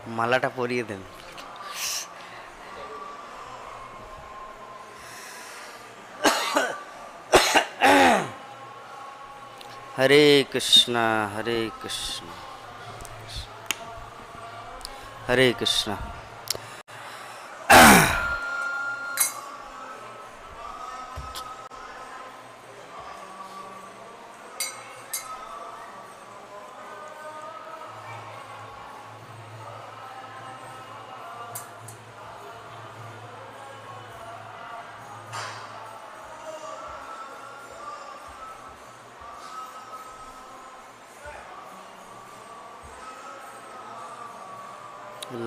মালাটা পরিয়ে দেন। হরে কৃষ্ণ হরে কৃষ্ণ হরে কৃষ্ণ।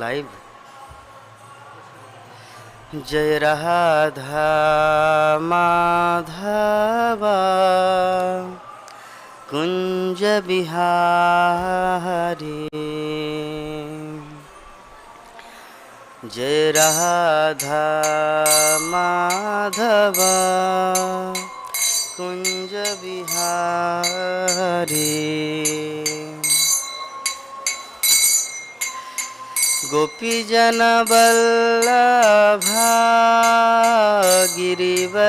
लाइव। जय राधा माधवा कुंज बिहारी, जय राधा माधवा कुंज बिहारी। गोपीजन वल्लभा गिरिवरधारी,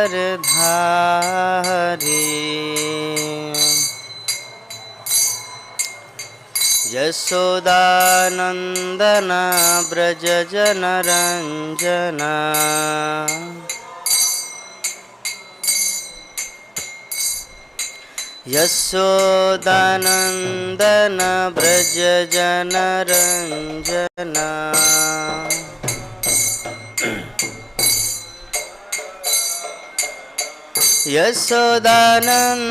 यशोदानंदन ब्रज जनरंजना, यशोदानंदन ब्रज जनरंजना। यशोदानंदन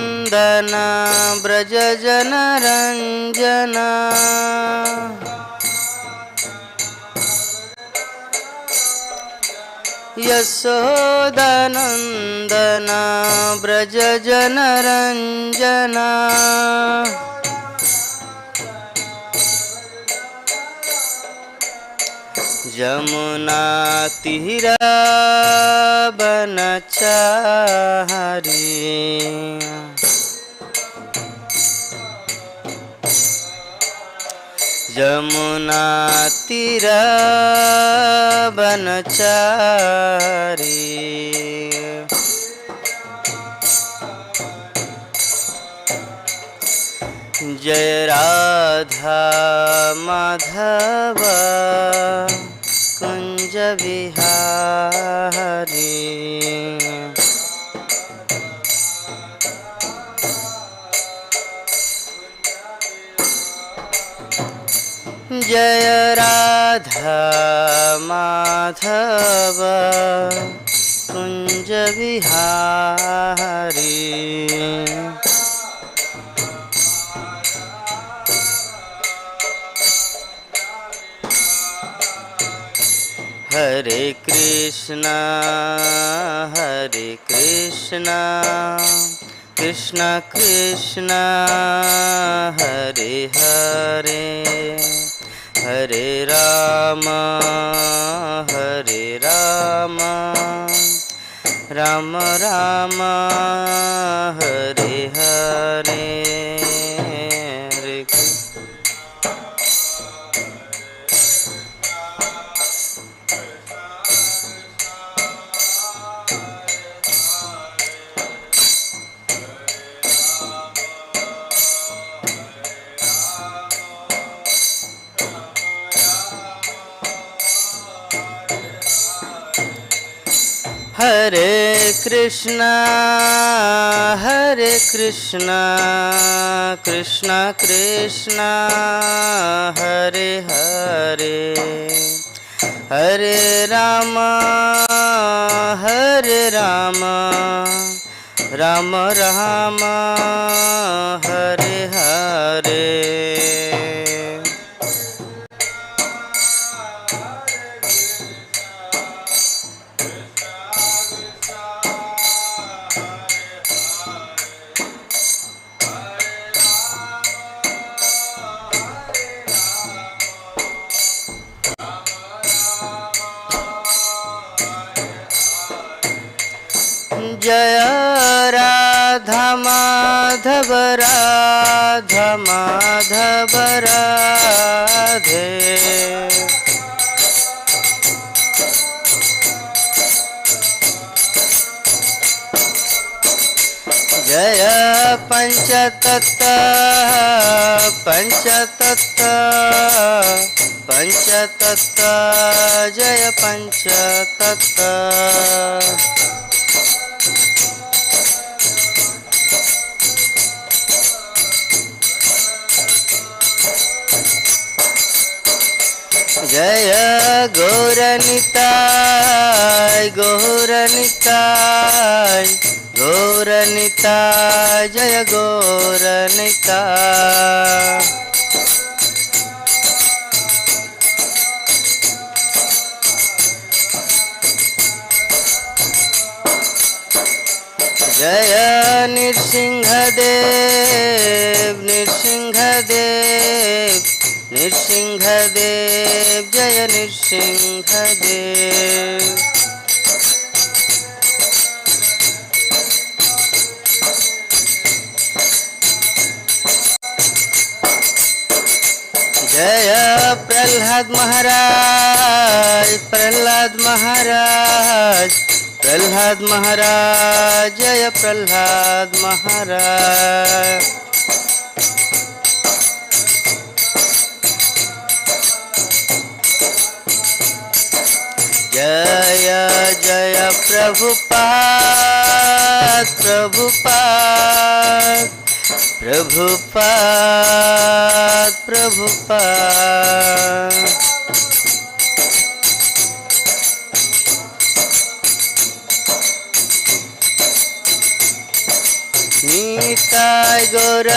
ब्रज जनरंजना, यशोदानंदन ब्रज जनरंजना। जमुना तीरा बनचारी, जमुना तीरा बनचारी। जय राधा माधवा कुंज बिहारी, जय राधा माधवा कुंज बिहारी। हरे कृष्णा कृष्णा कृष्णा हरे हरे, हरे राम राम राम हरे हरे। हरे कृष्णा कृष्णा कृष्णा हरे हरे, हरे राम राम राम हरे हरे। जय राधा माधव राधा माधव राधे, पंचतत्व पंचतत्व पंचतत्व जय पंचतत्व। जय गौरनिताय गौरनिताय गौरनिताय जय गौरनिताय। जय नृसिंहदेव नृसिंहदेव नृसिंहदेव जय नृसिंहदेव। जय प्रहलाद महाराज प्रहलाद महाराज प्रहलाद महाराज जय प्रहलाद महाराज। जय जय प्रभुपाद प्रभुपाद प्रभुपाद प्रभुपाद। निताय गौर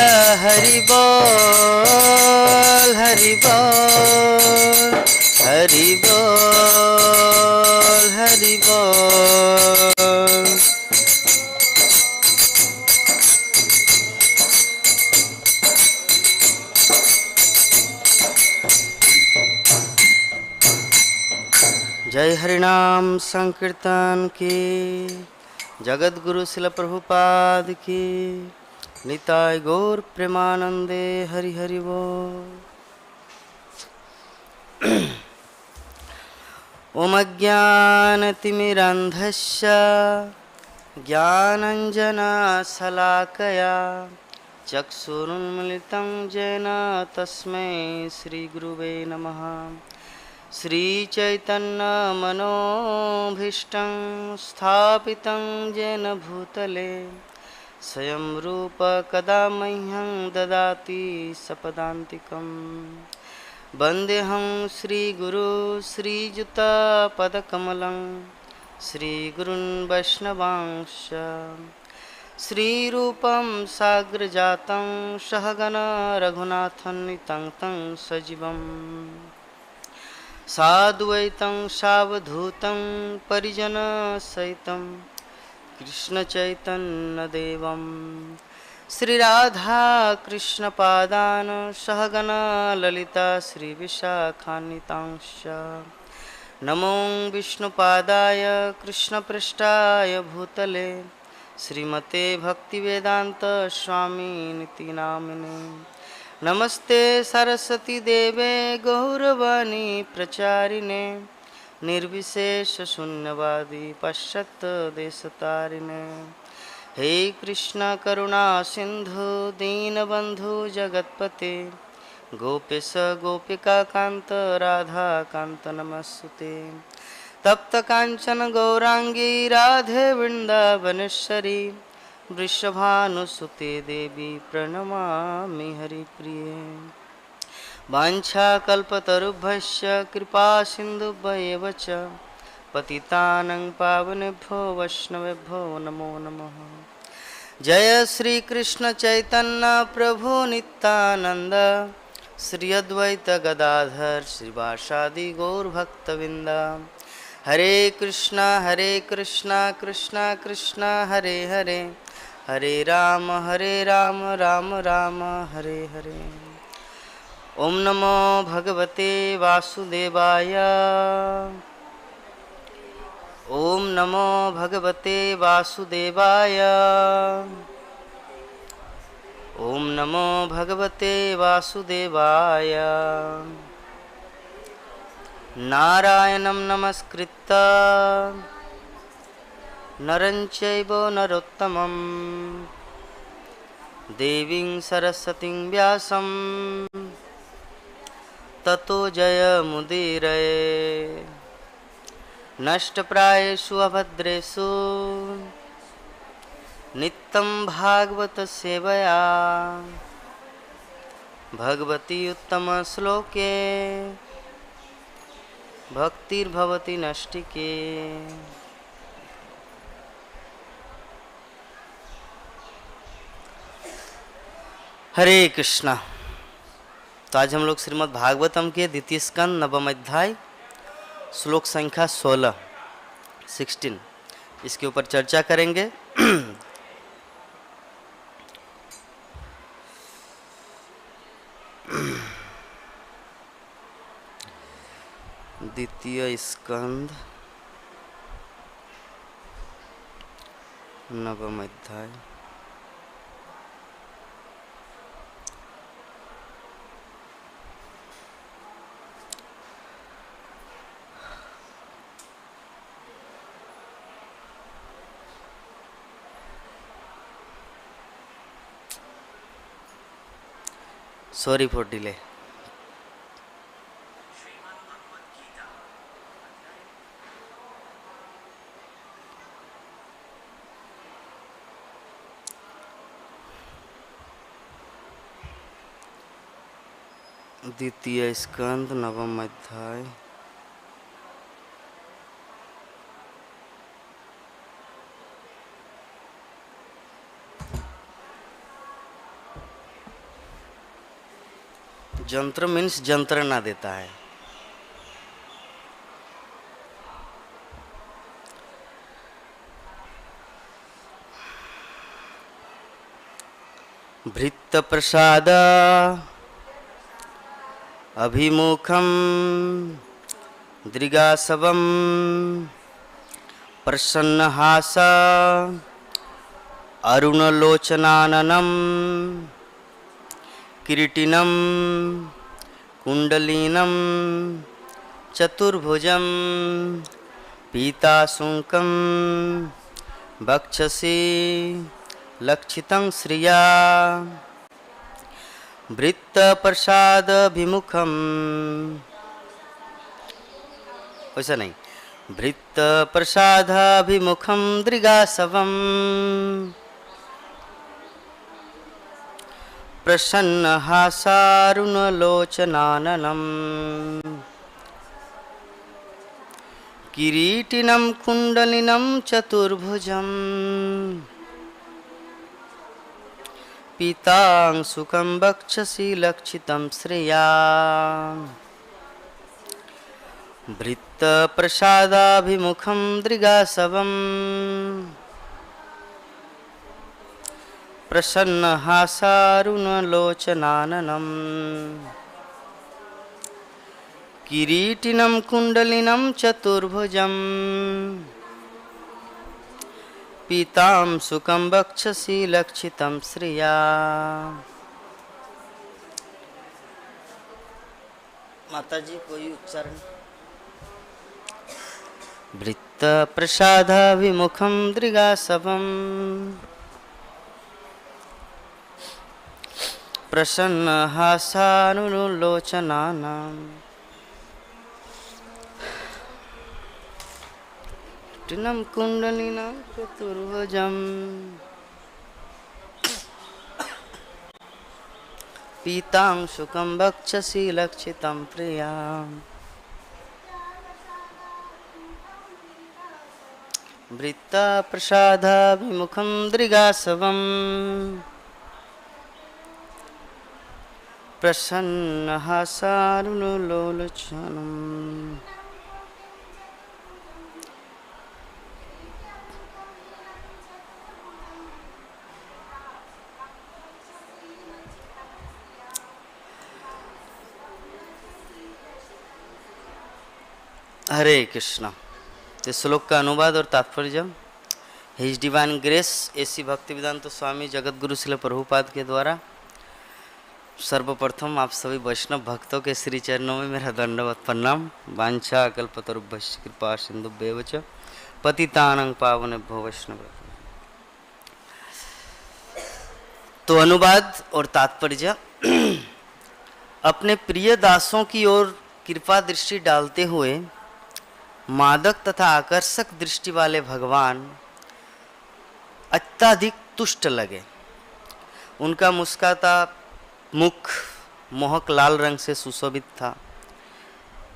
हरि बोल हरि बोल हरि बोल हरि बोल। जय हरिनाम संकीर्तन की, जगत गुरु शिल प्रभुपाद की, निताय गौर प्रेमानंदे हरि हरि बोल। ओम अज्ञानतिमिरान्धस्य ज्ञानञ्जनशलाकया चक्षुरुन्मीलितं येन तस्मै श्रीगुरुवे नमः। श्रीचैतन्यमनोभीष्टं स्थापितं येन भूतले स्वयं रूप कदा मह्यं ददाति सपदान्तिकम्। वन्देऽहं श्रीगुरु श्रीयुतपदकमलं श्रीगुरुन् वैष्णवांश्च श्रीरूपं साग्रजातं सहगण रघुनाथान्वितं तं सजीवम् साद्वैतं सावधूतं परिजनसहितं कृष्णचैतन्यदेवं श्रीराधा कृष्णपादान् सहगण ललिता श्रीविशाखान्वितांश्च नमो विष्णुपादाय कृष्णपृष्ठाय भूतले श्रीमते भक्तिवेदांत स्वामिनिति नामिने। नमस्ते सरस्वती देवे गौरवाणी प्रचारिणे निर्विशेष शून्यवादी पाश्चात्य देशतारिणे। हे कृष्ण करुणा सिंधु दीनबंधु जगतपते गोपेश गोपिका कांत राधा कांत नमस्ते। तप्त कांचन गौरांगी राधे वृंदावनेश्वरी वृषभानुसुते देवी प्रणमामि हरिप्रिये। वाञ्छाकल्पतरुभ्यश्च कृपा सिन्धुभ्येव च पतितानं पावनेभ्यो वैष्णवेभ्यो नमो नमः। जय श्री कृष्ण चैतन्य प्रभु नित्यानंद श्री अद्वैत गदाधर श्रीवासादि गौर भक्तवृंद। हरे कृष्णा कृष्णा कृष्णा हरे हरे हरे राम राम राम हरे हरे। ओम नमो भगवते वासुदेवाय ओम नमो भगवते वासुदेवाय ओम नमो भगवते वासुदेवाय। नारायणं नमस्कृत्य नरं चैव नरोत्तमं देवीं सरस्वतीं व्यासं ततो जयमुदीरये। नष्टप्रायेषु अभद्रेषु नित्यं भागवत सेवया भगवती उत्तम श्लोके भक्तिर्भवति नष्टिके। हरे कृष्णा। तो आज हम लोग श्रीमद् भागवतम के द्वितीय स्कंद नवम अध्याय श्लोक संख्या 16 इसके ऊपर चर्चा करेंगे। द्वितीय स्कंद नवम अध्याय। Sorry for delay. द्वितीय स्कंद नवम अध्याय। जंत्र मीन्स जंत्रणा देता है। भृत्त प्रसाद अभिमुखम दृगासवम प्रसन्नहास अरुणलोचनाननम किरीटिनं कुंडलीनं चतुर्भुजं पीताशुंकं वक्षसि लक्षितं श्रिया वृत्तप्रसादभिमुखं। वैसा नहीं, वृत्तप्रसादाभिमुखं दृगासवं प्रसन्नहासारुणलोचनाननं किरीटिनं कुंडलिनं चतुर्भुजं पीतांशुकं वक्षसि लक्षितं श्रिया वृत्तप्रसादाभिमुखं दृगासवं प्रसन्नहासारुणलोचनाननं किरीटिनं कुंडलिनं चतुर्भुजं पीतांशुकं वक्षसि लक्षितं श्रिया। माताजी कोई उच्चारण। वृत्तप्रसादाभिमुखं दृगासवं प्रसन्नहासारुणलोचनानं किरीटिनं कुंडलिनं चतुर्भुजं पीतांशुकं वक्षसि लक्षितं प्रिया। वृत्तप्रसादाभिमुखं दृगासवं प्रसन्नहासारुणलोचनं हरे कृष्णा। तो श्लोक का अनुवाद और तात्पर्य। His divine grace A C Bhaktivedanta Swami Jagatguru Srila Prabhupada के द्वारा सर्वप्रथम आप सभी वैष्णव भक्तों के श्री चरणों में मेरा दंडवत प्रणाम। वांछा कल्पतरुभ्यश्च कृपा सिंधुभ्येव च पतितानां पावनेभ्यो वैष्णव। तो अनुवाद और तात्पर्य। अपने प्रिय दासों की ओर कृपा दृष्टि डालते हुए मादक तथा आकर्षक दृष्टि वाले भगवान अत्यधिक तुष्ट लगे। उनका मुस्कुराता मुख मोहक लाल रंग से सुशोभित था।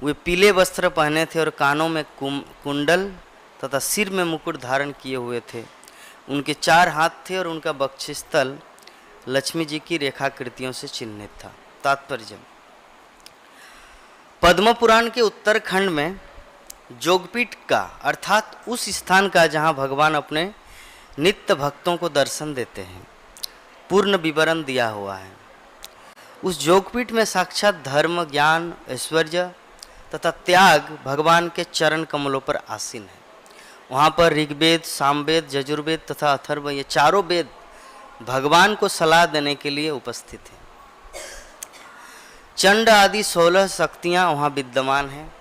वे पीले वस्त्र पहने थे और कानों में कुंडल तथा सिर में मुकुट धारण किए हुए थे। उनके 4 हाथ थे और उनका वक्षस्थल लक्ष्मी जी की रेखाकृतियों से चिन्हित था। तात्पर्य। पद्म पुराण के उत्तरखंड में जोगपीठ का अर्थात उस स्थान का जहाँ भगवान अपने नित्य भक्तों को दर्शन देते हैं पूर्ण विवरण दिया हुआ है। उस जोगपीठ में साक्षात धर्म, ज्ञान, ऐश्वर्य तथा त्याग भगवान के चरण कमलों पर आसीन है। वहाँ पर ऋग्वेद, सामवेद, यजुर्वेद तथा अथर्व ये चारों वेद भगवान को सलाह देने के लिए उपस्थित हैं। चंड आदि 16 शक्तियाँ वहाँ विद्यमान हैं।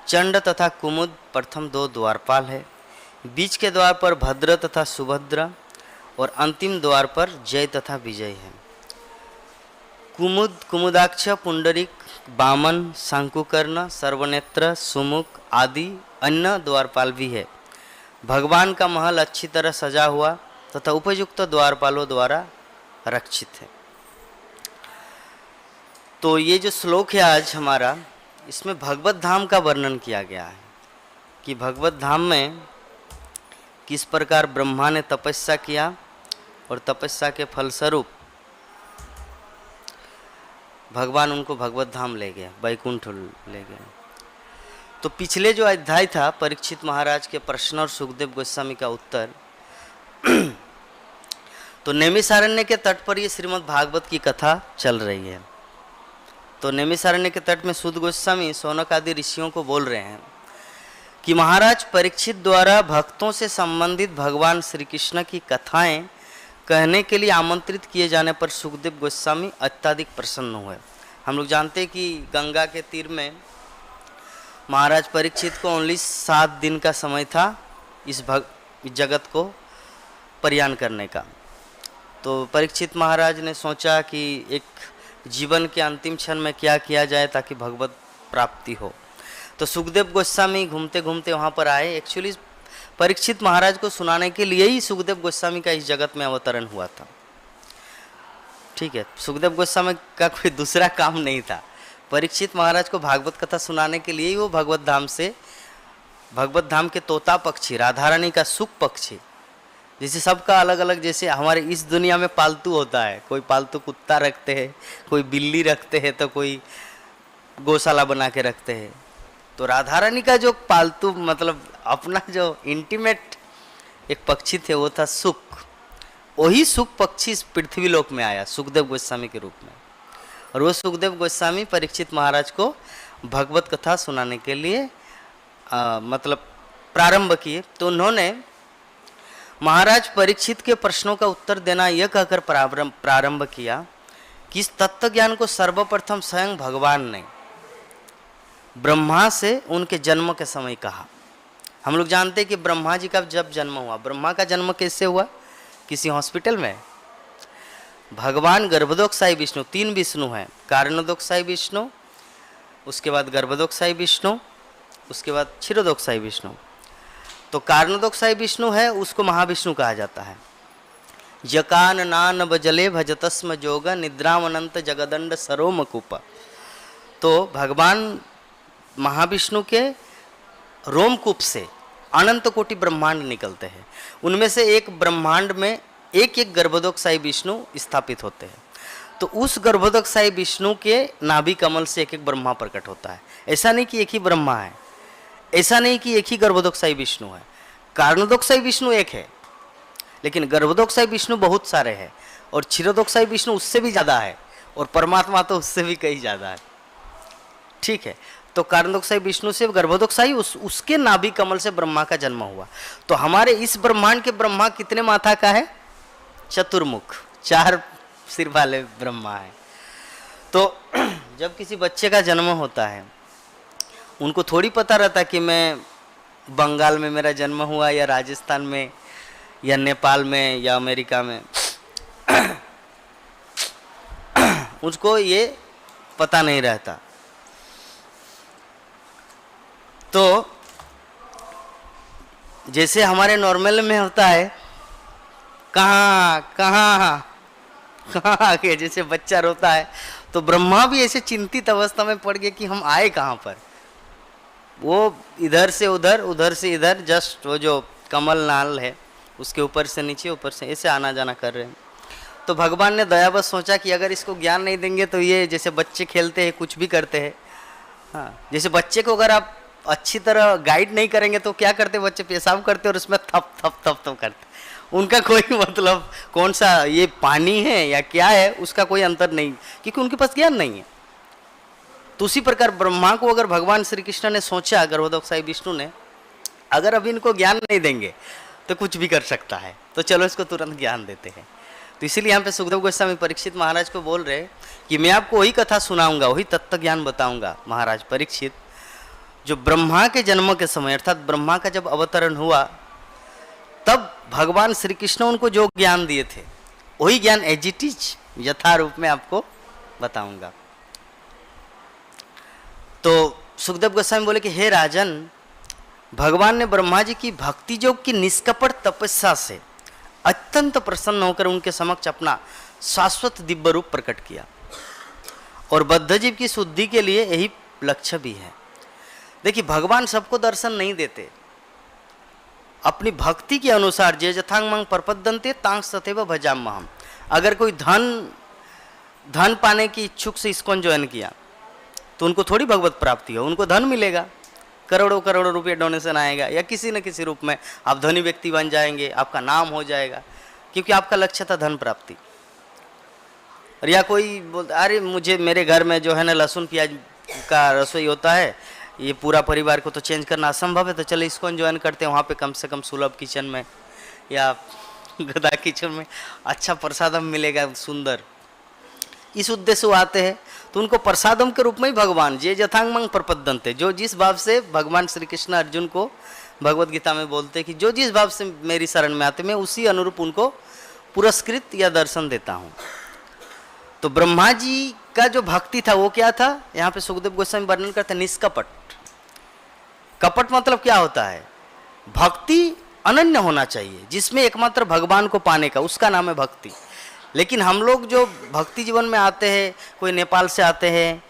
चंड तथा कुमुद प्रथम 2 द्वारपाल है। बीच के द्वार पर भद्र तथा सुभद्रा और अंतिम द्वार पर जय तथा विजय है। कुमुद, कुमुदाक्ष, पुंडरीक, वामन, शंकुकर्ण, सर्वनेत्र, सुमुख आदि अन्य द्वारपाल भी है। भगवान का महल अच्छी तरह सजा हुआ तथा उपयुक्त द्वारपालों द्वारा रक्षित है। तो ये जो श्लोक है आज हमारा, इसमें भगवत धाम का वर्णन किया गया है कि भगवत धाम में किस प्रकार ब्रह्मा ने तपस्या किया और तपस्या के फलस्वरूप भगवान उनको भगवत धाम ले गए, वैकुंठ ले गए। तो पिछले जो अध्याय था परीक्षित महाराज के प्रश्न और सुखदेव गोस्वामी का उत्तर, तो नैमिषारण्य के तट पर ये श्रीमद् भागवत की कथा चल रही है। तो नैमिषारण्य के तट में सूत गोस्वामी शौनक आदि ऋषियों को बोल रहे हैं कि महाराज परीक्षित द्वारा भक्तों से संबंधित भगवान श्री कृष्ण की कथाएं कहने के लिए आमंत्रित किए जाने पर सुखदेव गोस्वामी अत्यधिक प्रसन्न हुए। हम लोग जानते हैं कि गंगा के तीर में महाराज परीक्षित को ओनली 7 दिन का समय था इस जगत को प्रयाण करने का। तो परीक्षित महाराज ने सोचा कि एक जीवन के अंतिम क्षण में क्या किया जाए ताकि भगवत प्राप्ति हो। तो सुखदेव गोस्वामी घूमते घूमते वहाँ पर आए। एक्चुअली परीक्षित महाराज को सुनाने के लिए ही सुखदेव गोस्वामी का इस जगत में अवतरण हुआ था। ठीक है, सुखदेव गोस्वामी का कोई दूसरा काम नहीं था। परीक्षित महाराज को भागवत कथा सुनाने के लिए ही वो भगवत धाम के तोता पक्षी, राधा रानी का सुख पक्षी, जैसे सबका अलग अलग, जैसे हमारे इस दुनिया में पालतू होता है, कोई पालतू कुत्ता रखते हैं, कोई बिल्ली रखते हैं, तो कोई गौशाला बना के रखते हैं। तो राधा रानी का जो पालतू मतलब अपना जो इंटीमेट एक पक्षी थे वो था सुख। वही सुख पक्षी इस पृथ्वी लोक में आया सुखदेव गोस्वामी के रूप में, और वो सुखदेव गोस्वामी परीक्षित महाराज को भगवत कथा सुनाने के लिए मतलब प्रारंभ किए। तो उन्होंने महाराज परीक्षित के प्रश्नों का उत्तर देना यह कहकर प्रारंभ किया कि इस तत्व ज्ञान को सर्वप्रथम स्वयं भगवान ने ब्रह्मा से उनके जन्म के समय कहा। हम लोग जानते हैं कि ब्रह्मा जी का जब जन्म हुआ, ब्रह्मा का जन्म कैसे हुआ? किसी हॉस्पिटल में। भगवान गर्भोदकशाही विष्णु, 3 विष्णु हैं, कारणोदकशाही विष्णु, उसके बाद गर्भोदकशाही विष्णु, उसके बाद क्षीरोदकशाही विष्णु। तो कारणोदकशाही विष्णु है, उसको महाविष्णु कहा जाता है। जकान नान बजले भजतस्म जोग निद्रामनंत जगदंड सरोमकूप। तो भगवान महाविष्णु के रोमकूप से अनंत कोटि ब्रह्मांड निकलते हैं। उनमें से एक ब्रह्मांड में एक एक गर्भोदकशाही विष्णु स्थापित होते हैं। तो उस गर्भोदकशाही विष्णु के नाभि कमल से एक एक ब्रह्मा प्रकट होता है। ऐसा नहीं कि एक ही ब्रह्मा है, ऐसा नहीं कि एक ही गर्भोदकशाही विष्णु है। कारणोदकशाही विष्णु एक है, लेकिन गर्भोदकशाही विष्णु बहुत सारे हैं, और क्षीरोदकशाही विष्णु उससे भी ज़्यादा है, और परमात्मा तो उससे भी कहीं ज़्यादा है। ठीक है, तो कारणोदकशाही विष्णु से गर्भोदकशाही उसके नाभि कमल से ब्रह्मा का जन्म हुआ। तो हमारे इस ब्रह्मांड के ब्रह्मा कितने माथा का है? चतुर्मुख, 4 सिर वाले ब्रह्मा है। तो जब किसी बच्चे का जन्म होता है, उनको थोड़ी पता रहता कि मैं बंगाल में मेरा जन्म हुआ या राजस्थान में या नेपाल में या अमेरिका में। उसको ये पता नहीं रहता। तो जैसे हमारे नॉर्मल में होता है, कहाँ कहाँ कहाँ आ गए, जैसे बच्चा रोता है, तो ब्रह्मा भी ऐसे चिंतित अवस्था में पड़ गए कि हम आए कहाँ पर। वो इधर से उधर, उधर से इधर, जस्ट वो जो कमल नाल है उसके ऊपर से नीचे, ऊपर से ऐसे आना जाना कर रहे हैं। तो भगवान ने दयावश सोचा कि अगर इसको ज्ञान नहीं देंगे तो ये जैसे बच्चे खेलते हैं, कुछ भी करते हैं, हाँ, जैसे बच्चे को अगर आप अच्छी तरह गाइड नहीं करेंगे तो क्या करते बच्चे, पेशाब करते और उसमें थप थप थप थप करते। उनका कोई मतलब कौन सा ये पानी है या क्या है उसका कोई अंतर नहीं, क्योंकि उनके पास ज्ञान नहीं है। तो उसी प्रकार ब्रह्मा को अगर भगवान श्री कृष्ण ने सोचा, गर्भोदक विष्णु ने, अगर अभी इनको ज्ञान नहीं देंगे तो कुछ भी कर सकता है, तो चलो इसको तुरंत ज्ञान देते हैं। तो इसीलिए यहाँ पे सुखदेव गोस्वामी परीक्षित महाराज को बोल रहे कि मैं आपको वही कथा सुनाऊंगा, वही तत्व ज्ञान बताऊंगा महाराज परीक्षित, जो ब्रह्मा के जन्म के समय, अर्थात ब्रह्मा का जब अवतरण हुआ तब भगवान श्री कृष्ण उनको जो ज्ञान दिए थे वही ज्ञान एज इट इज यथा रूप में आपको बताऊंगा। तो सुखदेव गोस्वामी बोले कि हे राजन, भगवान ने ब्रह्मा जी की भक्ति योग की निष्कपट तपस्या से अत्यंत प्रसन्न होकर उनके समक्ष अपना शाश्वत दिव्य रूप प्रकट किया, और बद्ध जीव की शुद्धि के लिए यही लक्ष्य भी है। देखिए, भगवान सबको दर्शन नहीं देते, अपनी भक्ति के अनुसार जे यथांग मंग प्रपद्यन्ते तांग तथैव भजाम्यहम्। अगर कोई धन पाने की इच्छुक से इस्कॉन ज्वाइन किया तो उनको थोड़ी भगवत प्राप्ति हो, उनको धन मिलेगा, करोड़ों करोड़ों रुपये डोनेशन आएगा, या किसी न किसी रूप में आप धनी व्यक्ति बन जाएंगे, आपका नाम हो जाएगा, क्योंकि आपका लक्ष्य था धन प्राप्ति। और या कोई बोलता अरे मुझे मेरे घर में जो है ना लहसुन प्याज का रसोई होता है, ये पूरा परिवार को तो चेंज करना असंभव है, तो चलो इसको ज्वाइन करते हैं, वहाँ पे कम से कम सुलभ किचन में या गदा किचन में अच्छा प्रसादम मिलेगा सुंदर, इस उद्देश्य से आते हैं। तो उनको प्रसादम के रूप में ही भगवान जे यथांग मंग प्रपद्यन्ते, जो जिस भाव से भगवान श्री कृष्ण अर्जुन को भगवत गीता में बोलते हैं कि जो जिस भाव से मेरी शरण में आते मैं उसी अनुरूप उनको पुरस्कृत या दर्शन देता हूँ। तो ब्रह्मा जी का जो भक्ति था वो क्या था, यहाँ पे सुखदेव गोस्वामी वर्णन करते हैं निष्कपट। कपट मतलब क्या होता है, भक्ति अनन्य होना चाहिए, जिसमें एकमात्र भगवान को पाने का, उसका नाम है भक्ति। लेकिन हम लोग जो भक्ति जीवन में आते हैं, कोई नेपाल से आते हैं,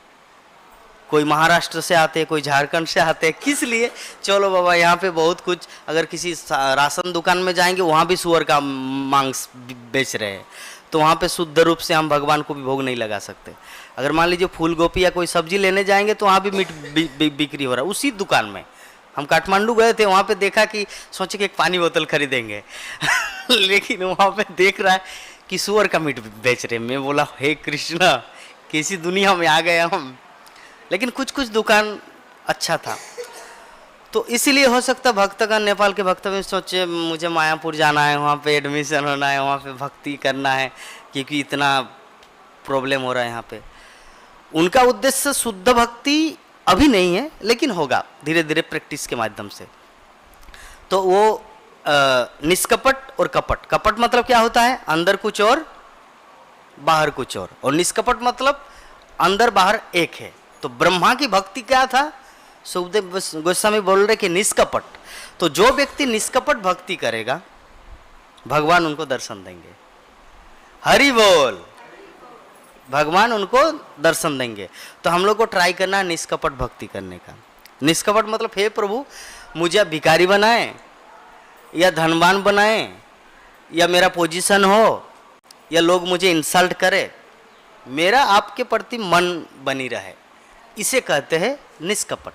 कोई महाराष्ट्र से आते हैं, कोई झारखंड से आते हैं, किस लिए, चलो बाबा यहाँ पे बहुत कुछ, अगर किसी राशन दुकान में जाएंगे वहाँ भी सुअर का मांस बेच रहे हैं, तो वहाँ पे शुद्ध रूप से हम भगवान को भी भोग नहीं लगा सकते। अगर मान लीजिए फूल गोभी या कोई सब्जी लेने जाएंगे तो वहाँ भी मीट बिक्री हो रहा है उसी दुकान में। हम काठमांडू गए थे, वहाँ पे देखा कि सोचे कि एक पानी बोतल खरीदेंगे लेकिन वहाँ पे देख रहा है कि सुअर का मीट बेच रहे। मैं बोला हे कृष्णा, कैसी दुनिया में आ गए हम। लेकिन कुछ कुछ दुकान अच्छा था, तो इसीलिए हो सकता भक्तगण, नेपाल के भक्त भी सोचे मुझे मायापुर जाना है, वहाँ पे एडमिशन होना है, वहाँ पे भक्ति करना है, क्योंकि इतना प्रॉब्लम हो रहा है यहाँ पे। उनका उद्देश्य शुद्ध भक्ति अभी नहीं है, लेकिन होगा धीरे धीरे प्रैक्टिस के माध्यम से। तो वो निष्कपट और कपट, कपट मतलब क्या होता है, अंदर कुछ और बाहर कुछ और निष्कपट मतलब अंदर बाहर एक है। तो ब्रह्मा की भक्ति क्या था, सुखदेव गोस्वामी बोल रहे कि निष्कपट। तो जो व्यक्ति निष्कपट भक्ति करेगा भगवान उनको दर्शन देंगे। हरि बोल, भगवान उनको दर्शन देंगे। तो हम लोग को ट्राई करना है निष्कपट भक्ति करने का। निष्कपट मतलब हे प्रभु मुझे भिखारी बनाए या धनवान बनाए या मेरा पोजीशन हो या लोग मुझे इंसल्ट करे, मेरा आपके प्रति मन बनी रहे, इसे कहते हैं निष्कपट।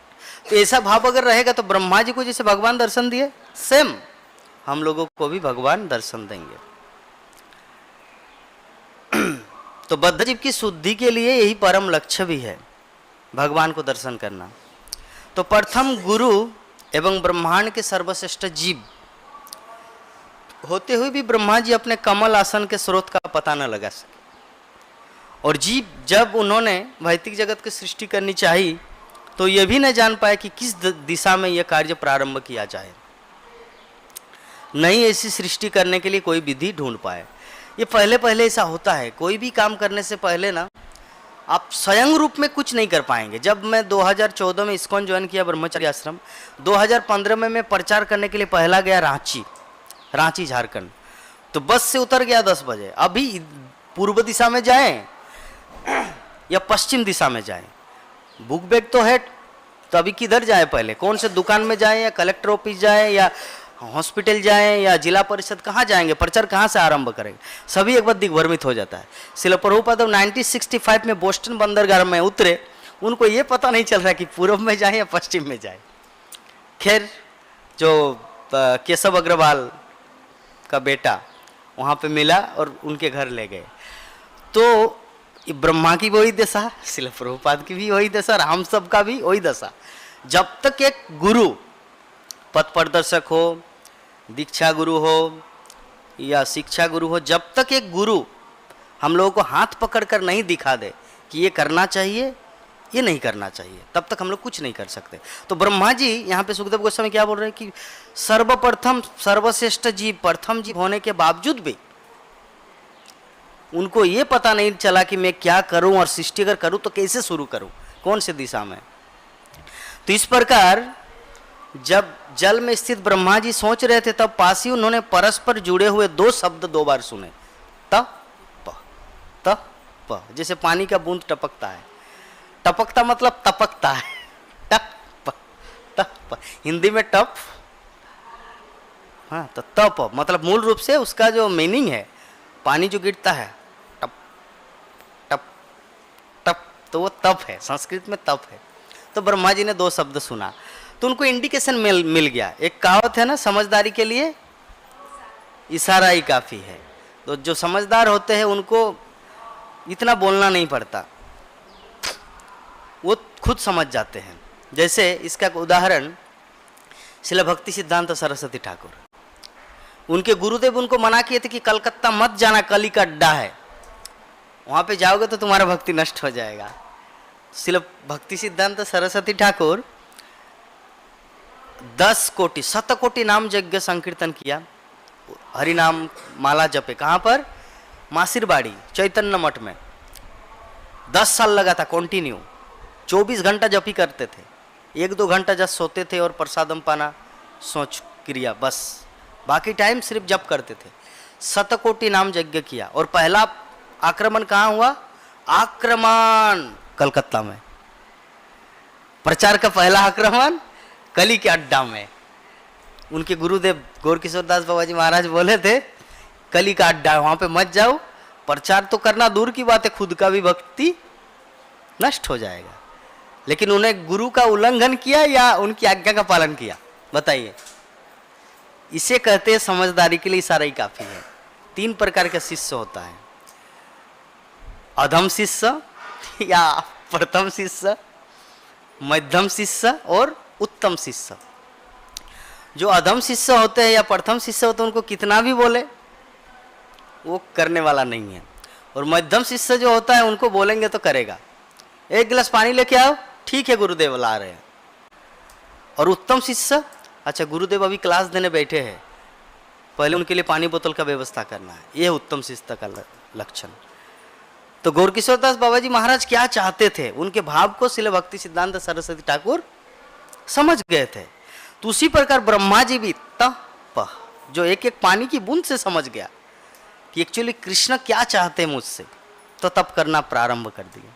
तो ऐसा भाव अगर रहेगा तो ब्रह्मा जी को जैसे भगवान दर्शन दिए, सेम हम लोगों को भी भगवान दर्शन देंगे। तो बद्ध जीव की शुद्धि के लिए यही परम लक्ष्य भी है, भगवान को दर्शन करना। तो प्रथम गुरु एवं ब्रह्मांड के सर्वश्रेष्ठ जीव होते हुए भी ब्रह्मा जी अपने कमल आसन के स्रोत का पता न लगा सके, और जीव जब उन्होंने भौतिक जगत की सृष्टि करनी चाहिए तो ये भी न जान पाए कि किस दिशा में यह कार्य प्रारंभ किया जाए, नहीं ऐसी सृष्टि करने के लिए कोई विधि ढूंढ पाए। ये पहले पहले ऐसा होता है, कोई भी काम करने से पहले ना आप स्वयं रूप में कुछ नहीं कर पाएंगे। जब मैं 2014 में इस्कॉन ज्वाइन किया ब्रह्मचर्य आश्रम, 2015 में मैं प्रचार करने के लिए पहला गया रांची झारखंड। तो बस से उतर गया 10 बजे। अभी पूर्व दिशा में जाएं या पश्चिम दिशा में जाएं, बुक बैग तो है, तो अभी किधर जाएं? पहले कौन से दुकान में जाएं, या कलेक्टर ऑफिस जाएं, या हॉस्पिटल जाएं, या जिला परिषद, कहाँ जाएंगे? प्रचार कहाँ से आरंभ करेंगे? सभी एक बार दिग्भ्रमित हो जाता है। श्रील प्रभुपाद 1965 में बोस्टन बंदरगाह में उतरे, उनको ये पता नहीं चल रहा कि पूर्व में जाएं या पश्चिम में जाएं। खैर, जो केशव अग्रवाल का बेटा वहाँ पे मिला और उनके घर ले गए। तो ब्रह्मा की भी वही दशा, श्रील प्रभुपाद की भी वही दशा, हम सब का भी वही दशा। जब तक एक गुरु पथ प्रदर्शक हो, दीक्षा गुरु हो या शिक्षा गुरु हो, जब तक एक गुरु हम लोगों को हाथ पकड़ कर नहीं दिखा दे कि ये करना चाहिए, ये नहीं करना चाहिए, तब तक हम लोग कुछ नहीं कर सकते। तो ब्रह्मा जी यहाँ पे सुखदेव गोस्वामी क्या बोल रहे हैं कि सर्वप्रथम सर्वश्रेष्ठ जीव, प्रथम जीव होने के बावजूद भी उनको ये पता नहीं चला कि मैं क्या करूं, और सृष्टि अगर करूं तो कैसे शुरू करूं, कौन से दिशा में। तो इस प्रकार जब जल में स्थित ब्रह्मा जी सोच रहे थे, तब पास ही उन्होंने परस्पर जुड़े हुए 2 शब्द 2 बार सुने, तप। जैसे पानी का बूंद टपकता है, टपकता मतलब तपकता है, टप। हिंदी में टप, हाँ, तो तप मतलब मूल रूप से उसका जो मीनिंग है, पानी जो गिरता है टप टप टप, तो वो तप है, संस्कृत में तप है। तो ब्रह्मा जी ने 2 शब्द सुना, तो उनको इंडिकेशन मिल गया। एक कहावत है ना, समझदारी के लिए इशारा ही काफ़ी है। तो जो समझदार होते हैं उनको इतना बोलना नहीं पड़ता, वो खुद समझ जाते हैं। जैसे इसका उदाहरण श्रील भक्ति सिद्धांत सरस्वती ठाकुर, उनके गुरुदेव उनको मना किए थे कि कलकत्ता मत जाना, कली का अड्डा है, वहाँ पे जाओगे तो तुम्हारा भक्ति नष्ट हो जाएगा। श्रील भक्ति सिद्धांत सरस्वती ठाकुर 10 कोटि 7 कोटि नाम यज्ञ संकीर्तन किया, हरि नाम माला जपे। कहाँ पर? मासिरबाड़ी चैतन्य मठ में 10 साल लगा था कंटिन्यू, 24 घंटा जप ही करते थे, 1-2 घंटा जब सोते थे और प्रसादम पाना, सोच क्रिया, बस बाकी टाइम सिर्फ जप करते थे। 7 कोटि नाम यज्ञ किया। और पहला आक्रमण कहाँ हुआ? आक्रमण कलकत्ता में। प्रचार का पहला आक्रमण कली के अड्डा में। उनके गुरुदेव गौरकिशोर दास बाबा जी महाराज बोले थे, कली का अड्डा, वहां पे मत जाओ, प्रचार तो करना दूर की बात है, खुद का भी भक्ति नष्ट हो जाएगा। लेकिन उन्हें गुरु का उल्लंघन किया या उनकी आज्ञा का पालन किया? बताइए। इसे कहते हैं समझदारी के लिए इशारा ही काफी है। 3 प्रकार का शिष्य होता है, अधम शिष्य या प्रथम शिष्य, मध्यम शिष्य और उत्तम शिष्य। जो अधम शिष्य होते हैं या प्रथम शिष्य होते हैं, उनको कितना भी बोले वो करने वाला नहीं है। और मध्यम शिष्य जो होता है, उनको बोलेंगे तो करेगा। 1 गिलास पानी लेके आओ, ठीक है गुरुदेव ला रहे हैं। और उत्तम शिष्य, अच्छा गुरुदेव अभी क्लास देने बैठे हैं, पहले उनके लिए पानी बोतल का व्यवस्था करना है, ये उत्तम शिष्य का लक्षण। तो गौरकिशोर दास बाबा जी महाराज क्या चाहते थे, उनके भाव को श्रील भक्ति सिद्धांत सरस्वती ठाकुर समझ गए थे। तो उसी प्रकार ब्रह्मा जी भी तप, जो एक एक पानी की बूंद से समझ गया कि एक्चुअली कृष्ण क्या चाहते हैं मुझसे, तो तप करना प्रारंभ कर दिया।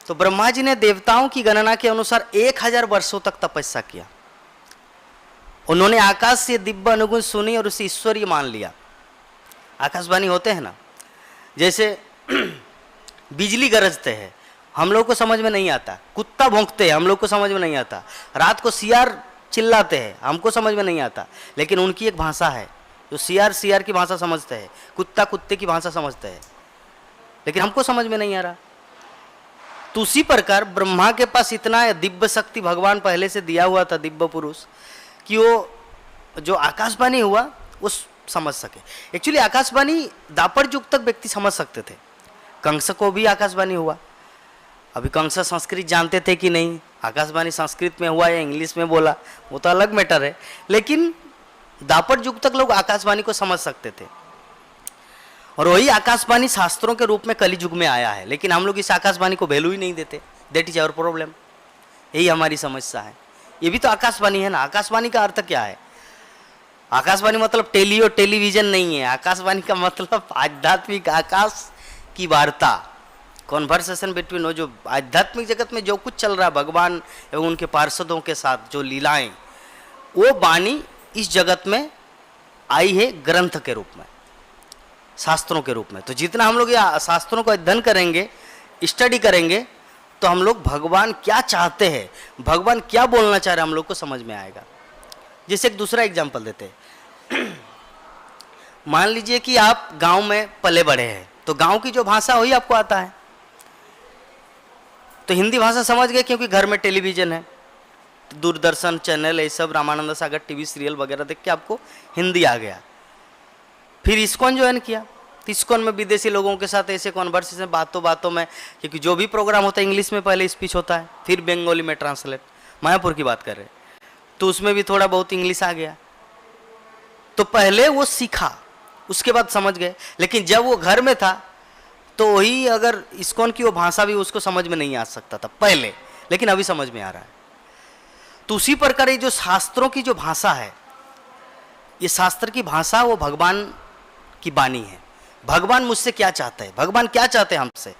तो ब्रह्मा जी ने देवताओं की गणना के अनुसार 1000 वर्षों तक तपस्या किया। उन्होंने आकाश से दिव्य अनुगुण सुनी और उसे ईश्वरीय मान लिया। आकाशवाणी होते हैं ना, जैसे बिजली गरजते हैं, हम लोग को समझ में नहीं आता, कुत्ता भौंकते हैं, हम लोग को समझ में नहीं आता, रात को सियार चिल्लाते हैं, हमको समझ में नहीं आता, लेकिन उनकी एक भाषा है, जो सियार की भाषा समझते हैं, कुत्ता कुत्ते की भाषा समझते हैं, लेकिन हमको समझ में नहीं आ रहा। तो उसी प्रकार ब्रह्मा के पास इतना दिव्य शक्ति भगवान पहले से दिया हुआ था, दिव्य पुरुष, कि वो जो आकाशवाणी हुआ वो समझ सके। एक्चुअली आकाशवाणी दापर युग तक व्यक्ति समझ सकते थे। कंस को भी आकाशवाणी हुआ। अभी कंस संस्कृत जानते थे कि नहीं, आकाशवाणी संस्कृत में हुआ या इंग्लिश में बोला, वो तो अलग मैटर है, लेकिन दापर युग तक लोग आकाशवाणी को समझ सकते थे। और वही आकाशवाणी शास्त्रों के रूप में कली युग में आया है, लेकिन हम लोग इस आकाशवाणी को वैल्यू ही नहीं देते। That is our problem. यही हमारी समस्या है। ये भी तो आकाशवाणी है ना। आकाशवाणी का अर्थ क्या है? आकाशवाणी मतलब टेली और टेलीविजन नहीं है। आकाशवाणी का मतलब आध्यात्मिक आकाश की वार्ता, कॉन्वर्सेशन बिटवीन, वो जो आध्यात्मिक जगत में जो कुछ चल रहा है भगवान एवं उनके पार्षदों के साथ जो लीलाएं, वो वाणी इस जगत में आई है ग्रंथ के रूप में, शास्त्रों के रूप में। तो जितना हम लोग ये शास्त्रों को अध्ययन करेंगे, स्टडी करेंगे, तो हम लोग भगवान क्या चाहते हैं, भगवान क्या बोलना चाह रहे हैं, हम लोग को समझ में आएगा। जैसे एक दूसरा एग्जाम्पल देते हैं। मान लीजिए कि आप गांव में पले बड़े हैं, तो गांव की जो भाषा वही आपको आता है, तो हिंदी भाषा समझ गए क्योंकि घर में टेलीविजन है, दूरदर्शन चैनल, ये सब रामानंद सागर टीवी सीरियल वगैरह देख के आपको हिंदी आ गया। फिर इस्कॉन ज्वाइन किया, तो इस्कॉन में विदेशी लोगों के साथ ऐसे कॉन्वर्सेशन, बातों बातों में, क्योंकि जो भी प्रोग्राम होता है इंग्लिश में पहले स्पीच होता है, फिर बंगाली में ट्रांसलेट। मायापुर की बात कर रहे हैं तो उसमें भी थोड़ा बहुत इंग्लिश आ गया। तो पहले वो सीखा, उसके बाद समझ गए। लेकिन जब वो घर में था तो वही, अगर इस्कॉन की वो भाषा भी उसको समझ में नहीं आ सकता था पहले, लेकिन अभी समझ में आ रहा है। तो उसी प्रकार ये जो शास्त्रों की जो भाषा है, ये शास्त्र की भाषा वो भगवान की वाणी है। भगवान मुझसे क्या चाहते हैं, भगवान क्या चाहते हैं हमसे।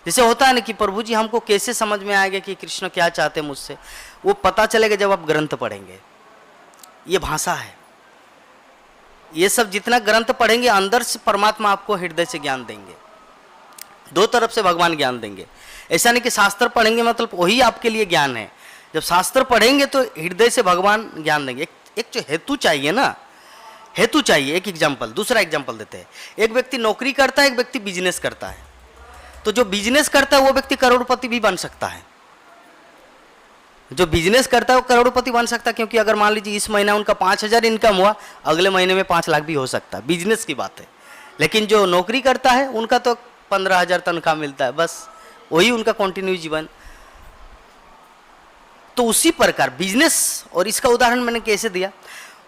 जैसे होता है ना कि प्रभु जी हमको कैसे समझ में आएगा कि कृष्ण क्या चाहते हैं मुझसे, वो पता चलेगा जब आप ग्रंथ पढ़ेंगे। ये भाषा है। ये सब जितना ग्रंथ पढ़ेंगे, अंदर से परमात्मा आपको हृदय से ज्ञान देंगे, दो तरफ से भगवान ज्ञान देंगे। ऐसा नहीं कि शास्त्र पढ़ेंगे मतलब वही आपके लिए ज्ञान है। जब शास्त्र पढ़ेंगे तो हृदय से भगवान ज्ञान देंगे। एक जो हेतु चाहिए ना, हेतु चाहिए। एक एग्जाम्पल, दूसरा एग्जाम्पल देते हैं। एक व्यक्ति नौकरी करता है, एक व्यक्ति बिजनेस करता है। तो जो बिजनेस करता है वो व्यक्ति करोड़पति भी बन सकता है। जो बिजनेस करता है वो करोड़पति बन सकता है, क्योंकि अगर मान लीजिए इस महीना उनका 5,000 इनकम हुआ, अगले महीने में 5 लाख भी हो सकता है। बिजनेस की बात है। लेकिन जो नौकरी करता है उनका तो 15,000 तनख्वाह मिलता है, बस वही उनका कंटिन्यू जीवन। तो उसी प्रकार बिजनेस, और इसका उदाहरण मैंने कैसे दिया,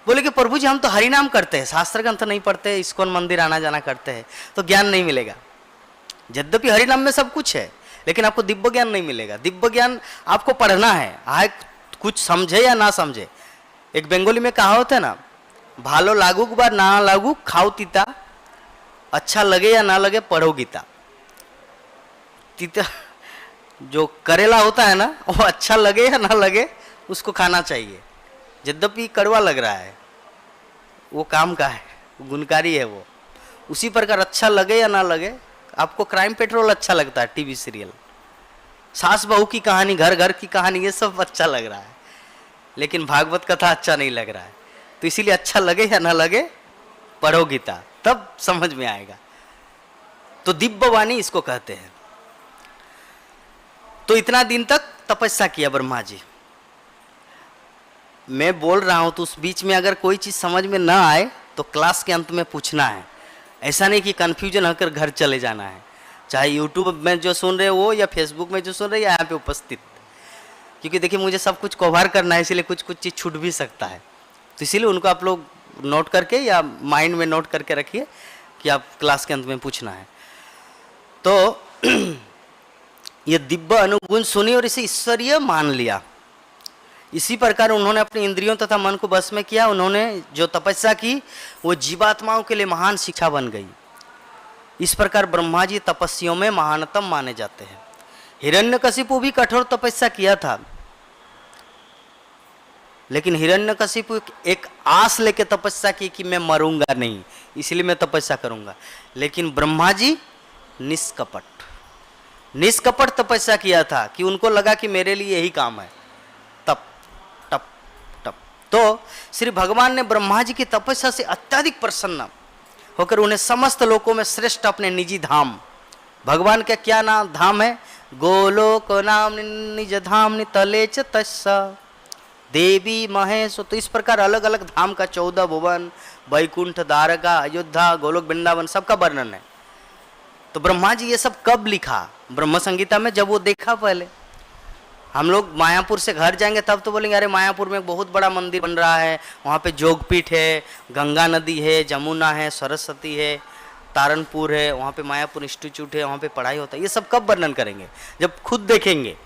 बोले कि प्रभु जी हम तो हरिनाम करते हैं, शास्त्र ग्रंथ नहीं पढ़ते, इस्कॉन मंदिर आना जाना करते हैं, तो ज्ञान नहीं मिलेगा। यद्यपि हरिनाम में सब कुछ है, लेकिन आपको दिव्य ज्ञान नहीं मिलेगा। दिव्य ज्ञान आपको पढ़ना है, आए कुछ समझे या ना समझे। एक बंगाली में कहावत है ना, भालो लागू के बाद ना लागू खाओ तीता, अच्छा लगे या ना लगे पढ़ो गीता। तीता जो करेला होता है ना, वो अच्छा लगे या ना लगे उसको खाना चाहिए, यद्यपि कड़वा लग रहा है, वो काम का है, गुणकारी है वो। उसी प्रकार अच्छा लगे या ना लगे, आपको क्राइम पेट्रोल अच्छा लगता है, टीवी सीरियल, सास बहू की कहानी, घर घर की कहानी, ये सब अच्छा लग रहा है, लेकिन भागवत कथा अच्छा नहीं लग रहा है। तो इसीलिए अच्छा लगे या ना लगे पढ़ो गीता, तब समझ में आएगा। तो दिव्य वाणी इसको कहते हैं। तो इतना दिन तक तपस्या किया ब्रह्मा जी। मैं बोल रहा हूं तो उस बीच में अगर कोई चीज समझ में ना आए तो क्लास के अंत में पूछना है। ऐसा नहीं कि कंफ्यूजन होकर घर चले जाना है, चाहे यूट्यूब में जो सुन रहे हो या फेसबुक में जो सुन रहे हो या यहाँ पे उपस्थित। क्योंकि देखिए मुझे सब कुछ कवर करना है, इसलिए कुछ कुछ चीज़ छूट भी सकता है। तो इसीलिए उनको आप लोग नोट करके या माइंड में नोट करके रखिए कि आप क्लास के अंत में पूछना है। तो ये दिव्य अनुगुण सुनी और इसे ईश्वरीय मान लिया। इसी प्रकार उन्होंने अपनी इंद्रियों तथा मन को बस में किया। उन्होंने जो तपस्या की वो जीवात्माओं के लिए महान शिक्षा बन गई। इस प्रकार ब्रह्मा जी तपस्वियों में महानतम माने जाते हैं। हिरण्यकशिपु भी कठोर तपस्या किया था, लेकिन हिरण्यकशिपु एक आस लेके तपस्या की कि मैं मरूंगा नहीं, इसलिए मैं तपस्या करूंगा। लेकिन ब्रह्मा जी निष्कपट तपस्या किया था कि उनको लगा कि मेरे लिए यही काम है। तप टप टप। तो श्री भगवान ने ब्रह्मा जी की तपस्या से अत्यधिक प्रसन्न होकर उन्हें समस्त लोकों में श्रेष्ठ अपने निजी धाम, भगवान का क्या नाम धाम है, गोलोक नाम निज धाम नितले च तस्सा देवी महेश। तो इस प्रकार अलग अलग धाम का 14 भुवन, वैकुंठ, द्वारका, अयोध्या, गोलोक, वृंदावन सबका वर्णन है। तो ब्रह्मा जी ये सब कब लिखा? ब्रह्म संगीता में, जब वो देखा। पहले हम लोग मायापुर से घर जाएंगे तब तो बोलेंगे अरे मायापुर में एक बहुत बड़ा मंदिर बन रहा है, वहाँ पे जोगपीठ है, गंगा नदी है, जमुना है, सरस्वती है, तारनपुर है, वहाँ पे मायापुर इंस्टीट्यूट है, वहाँ पे पढ़ाई होता है। ये सब कब वर्णन करेंगे? जब खुद देखेंगे।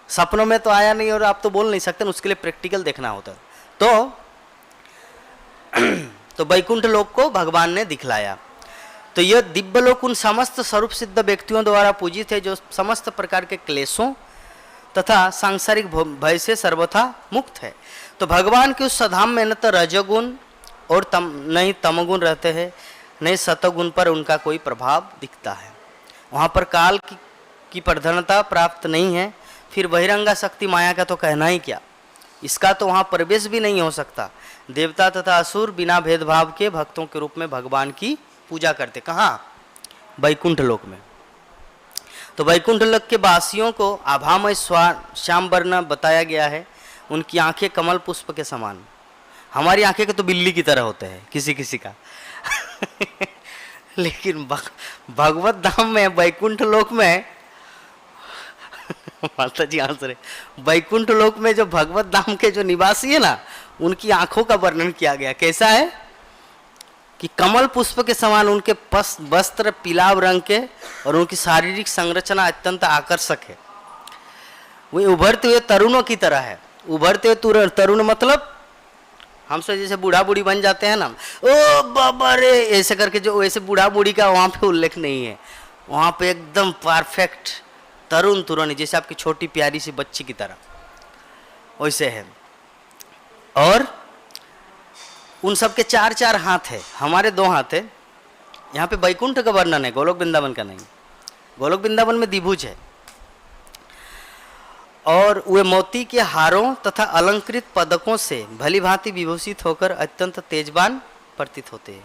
सपनों में तो आया नहीं और आप तो बोल नहीं सकते, उसके लिए प्रैक्टिकल देखना होता है। तो वैकुंठ लोक को भगवान ने दिखलाया। तो यह दिव्य लोक उन समस्त स्वरूप सिद्ध व्यक्तियों द्वारा पूजित है जो समस्त प्रकार के क्लेशों तथा सांसारिक भय से सर्वथा मुक्त है। तो भगवान के उस सधाम में न तो रजोगुण और नहीं तमगुण रहते हैं, नहीं सतगुण पर उनका कोई प्रभाव दिखता है। वहाँ पर काल की प्रधानता प्राप्त नहीं है। फिर बहिरंगा शक्ति माया का तो कहना ही क्या, इसका तो वहाँ प्रवेश भी नहीं हो सकता। देवता तथा असुर बिना भेदभाव के भक्तों के रूप में भगवान की पूजा करते। कहाँ? वैकुंठ लोक में। तो वैकुंठ लोक के वासियों को आभामय श्याम वर्ण बताया गया है। उनकी आंखें कमल पुष्प के समान, हमारी आंखें के तो बिल्ली की तरह होते हैं किसी किसी का लेकिन भगवत धाम में, वैकुंठ लोक में माता जी हंस रहे, वैकुंठ लोक में जो भगवत धाम के जो निवासी है ना, उनकी आंखों का वर्णन किया गया। कैसा है कि कमल पुष्प के समान उनके वस्त्र पीलाव रंग के और उनकी शारीरिक संरचना अत्यंत आकर्षक है। वे उभरते हुए तरुणों की तरह है। उभरते हुए तरुण मतलब हमसे जैसे बूढ़ा बूढ़ी बन जाते हैं ना, ओ बाबा रे ऐसे करके, जो वैसे बूढ़ा बूढ़ी का वहाँ पे उल्लेख नहीं है। वहाँ पे एकदम परफेक्ट तरुण तुरणी, जैसे आपकी छोटी प्यारी सी बच्ची की तरह वैसे है। और उन सब के 4-4 हाथ है, हमारे 2 हाथ है। यहाँ पे वैकुंठ का वर्णन है, गोलोक वृंदावन का नहीं। गोलोक वृंदावन में द्विभुज है और वे मोती के हारों तथा अलंकृत पदकों से भली भांति विभूषित होकर अत्यंत तेजवान प्रतीत होते हैं।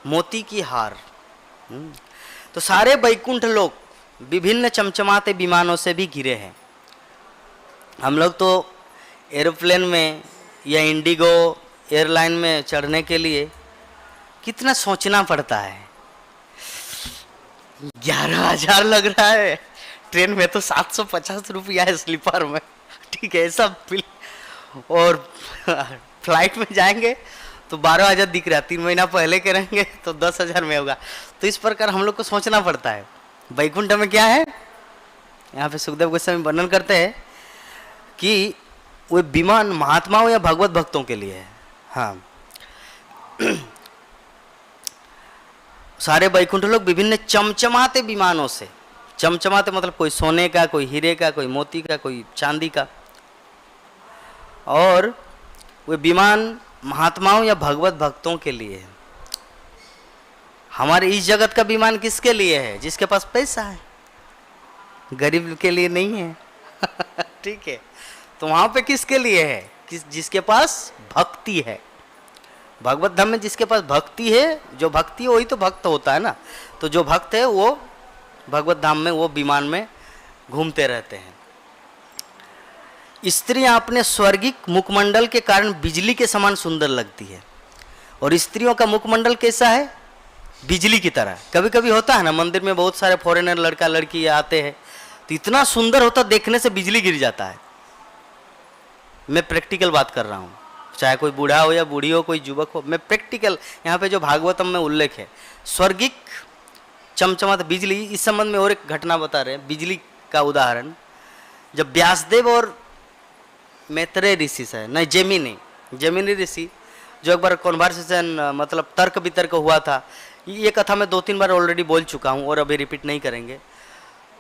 मोती की हार। तो सारे वैकुंठ लोक विभिन्न चमचमाते विमानों से भी घिरे हैं। हम लोग तो एरोप्लेन में या इंडिगो एयरलाइन में चढ़ने के लिए कितना सोचना पड़ता है। 11,000 लग रहा है। ट्रेन में तो 750 रुपया है स्लीपर में, ठीक है सब। और फ्लाइट में जाएंगे तो 12,000 दिख रहा है, 3 महीना पहले के रहेंगे तो 10,000 में होगा। तो इस प्रकार हम लोग को सोचना पड़ता है। वैकुंठ में क्या है, यहाँ पे सुखदेव गोस्वामी वर्णन करते हैं कि वो विमान महात्माओं या भगवत भक्तों के लिए है। हाँ सारे वैकुंठ लोग विभिन्न चमचमाते विमानों से, चमचमाते मतलब कोई सोने का, कोई हीरे का, कोई मोती का, कोई चांदी का, और वे विमान महात्माओं या भगवत भक्तों के लिए है। हमारे इस जगत का विमान किसके लिए है? जिसके पास पैसा है, गरीब के लिए नहीं है ठीक है। तो वहां पे किसके लिए है? जिसके पास भक्ति है। भगवत धाम में जिसके पास भक्ति है, जो भक्ति है वही तो भक्त होता है ना। तो जो भक्त है वो भगवत धाम में, वो विमान में घूमते रहते हैं। स्त्रियां अपने स्वर्गिक मुखमंडल के कारण बिजली के समान सुंदर लगती है। और स्त्रियों का मुखमंडल कैसा है? बिजली की तरह। कभी कभी होता है ना, मंदिर में बहुत सारे फॉरेनर लड़का लड़की आते हैं तो इतना सुंदर होता, देखने से बिजली गिर जाता है। मैं प्रैक्टिकल बात कर रहा हूँ, चाहे कोई बूढ़ा हो या बूढ़ी हो, कोई युवक हो, मैं प्रैक्टिकल। यहाँ पे जो भागवतम में उल्लेख है स्वर्गिक चमचमात बिजली, इस संबंध में और एक घटना बता रहे हैं, बिजली का उदाहरण। जब व्यासदेव और मैत्रेय ऋषि से, नहीं जेमिनी ऋषि, जो एक बार कॉन्वर्सेशन मतलब तर्क वितर्क हुआ था, ये कथा मैं 2-3 बार ऑलरेडी बोल चुका हूँ और अभी रिपीट नहीं करेंगे।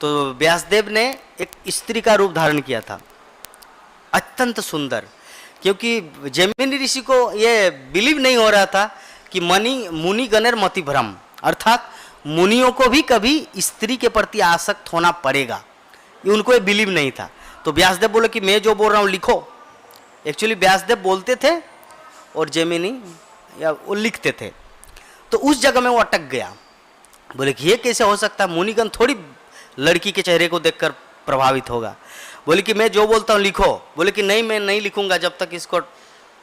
तो व्यासदेव ने एक स्त्री का रूप धारण किया था, अत्यंत सुंदर, क्योंकि जेमिनी ऋषि को ये बिलीव नहीं हो रहा था कि मुनि गणेर मति भ्रम, अर्थात मुनियों को भी कभी स्त्री के प्रति आसक्त होना पड़ेगा, ये उनको ये बिलीव नहीं था। तो व्यासदेव बोले कि मैं जो बोल रहा हूँ लिखो। एक्चुअली व्यासदेव बोलते थे और जेमिनी या वो लिखते थे। तो उस जगह में वो अटक गया, बोले कि ये कैसे हो सकता है, मुनिगण थोड़ी लड़की के चेहरे को देखकर प्रभावित होगा। बोले कि मैं जो बोलता हूँ लिखो। बोले कि नहीं, मैं नहीं लिखूंगा जब तक इसको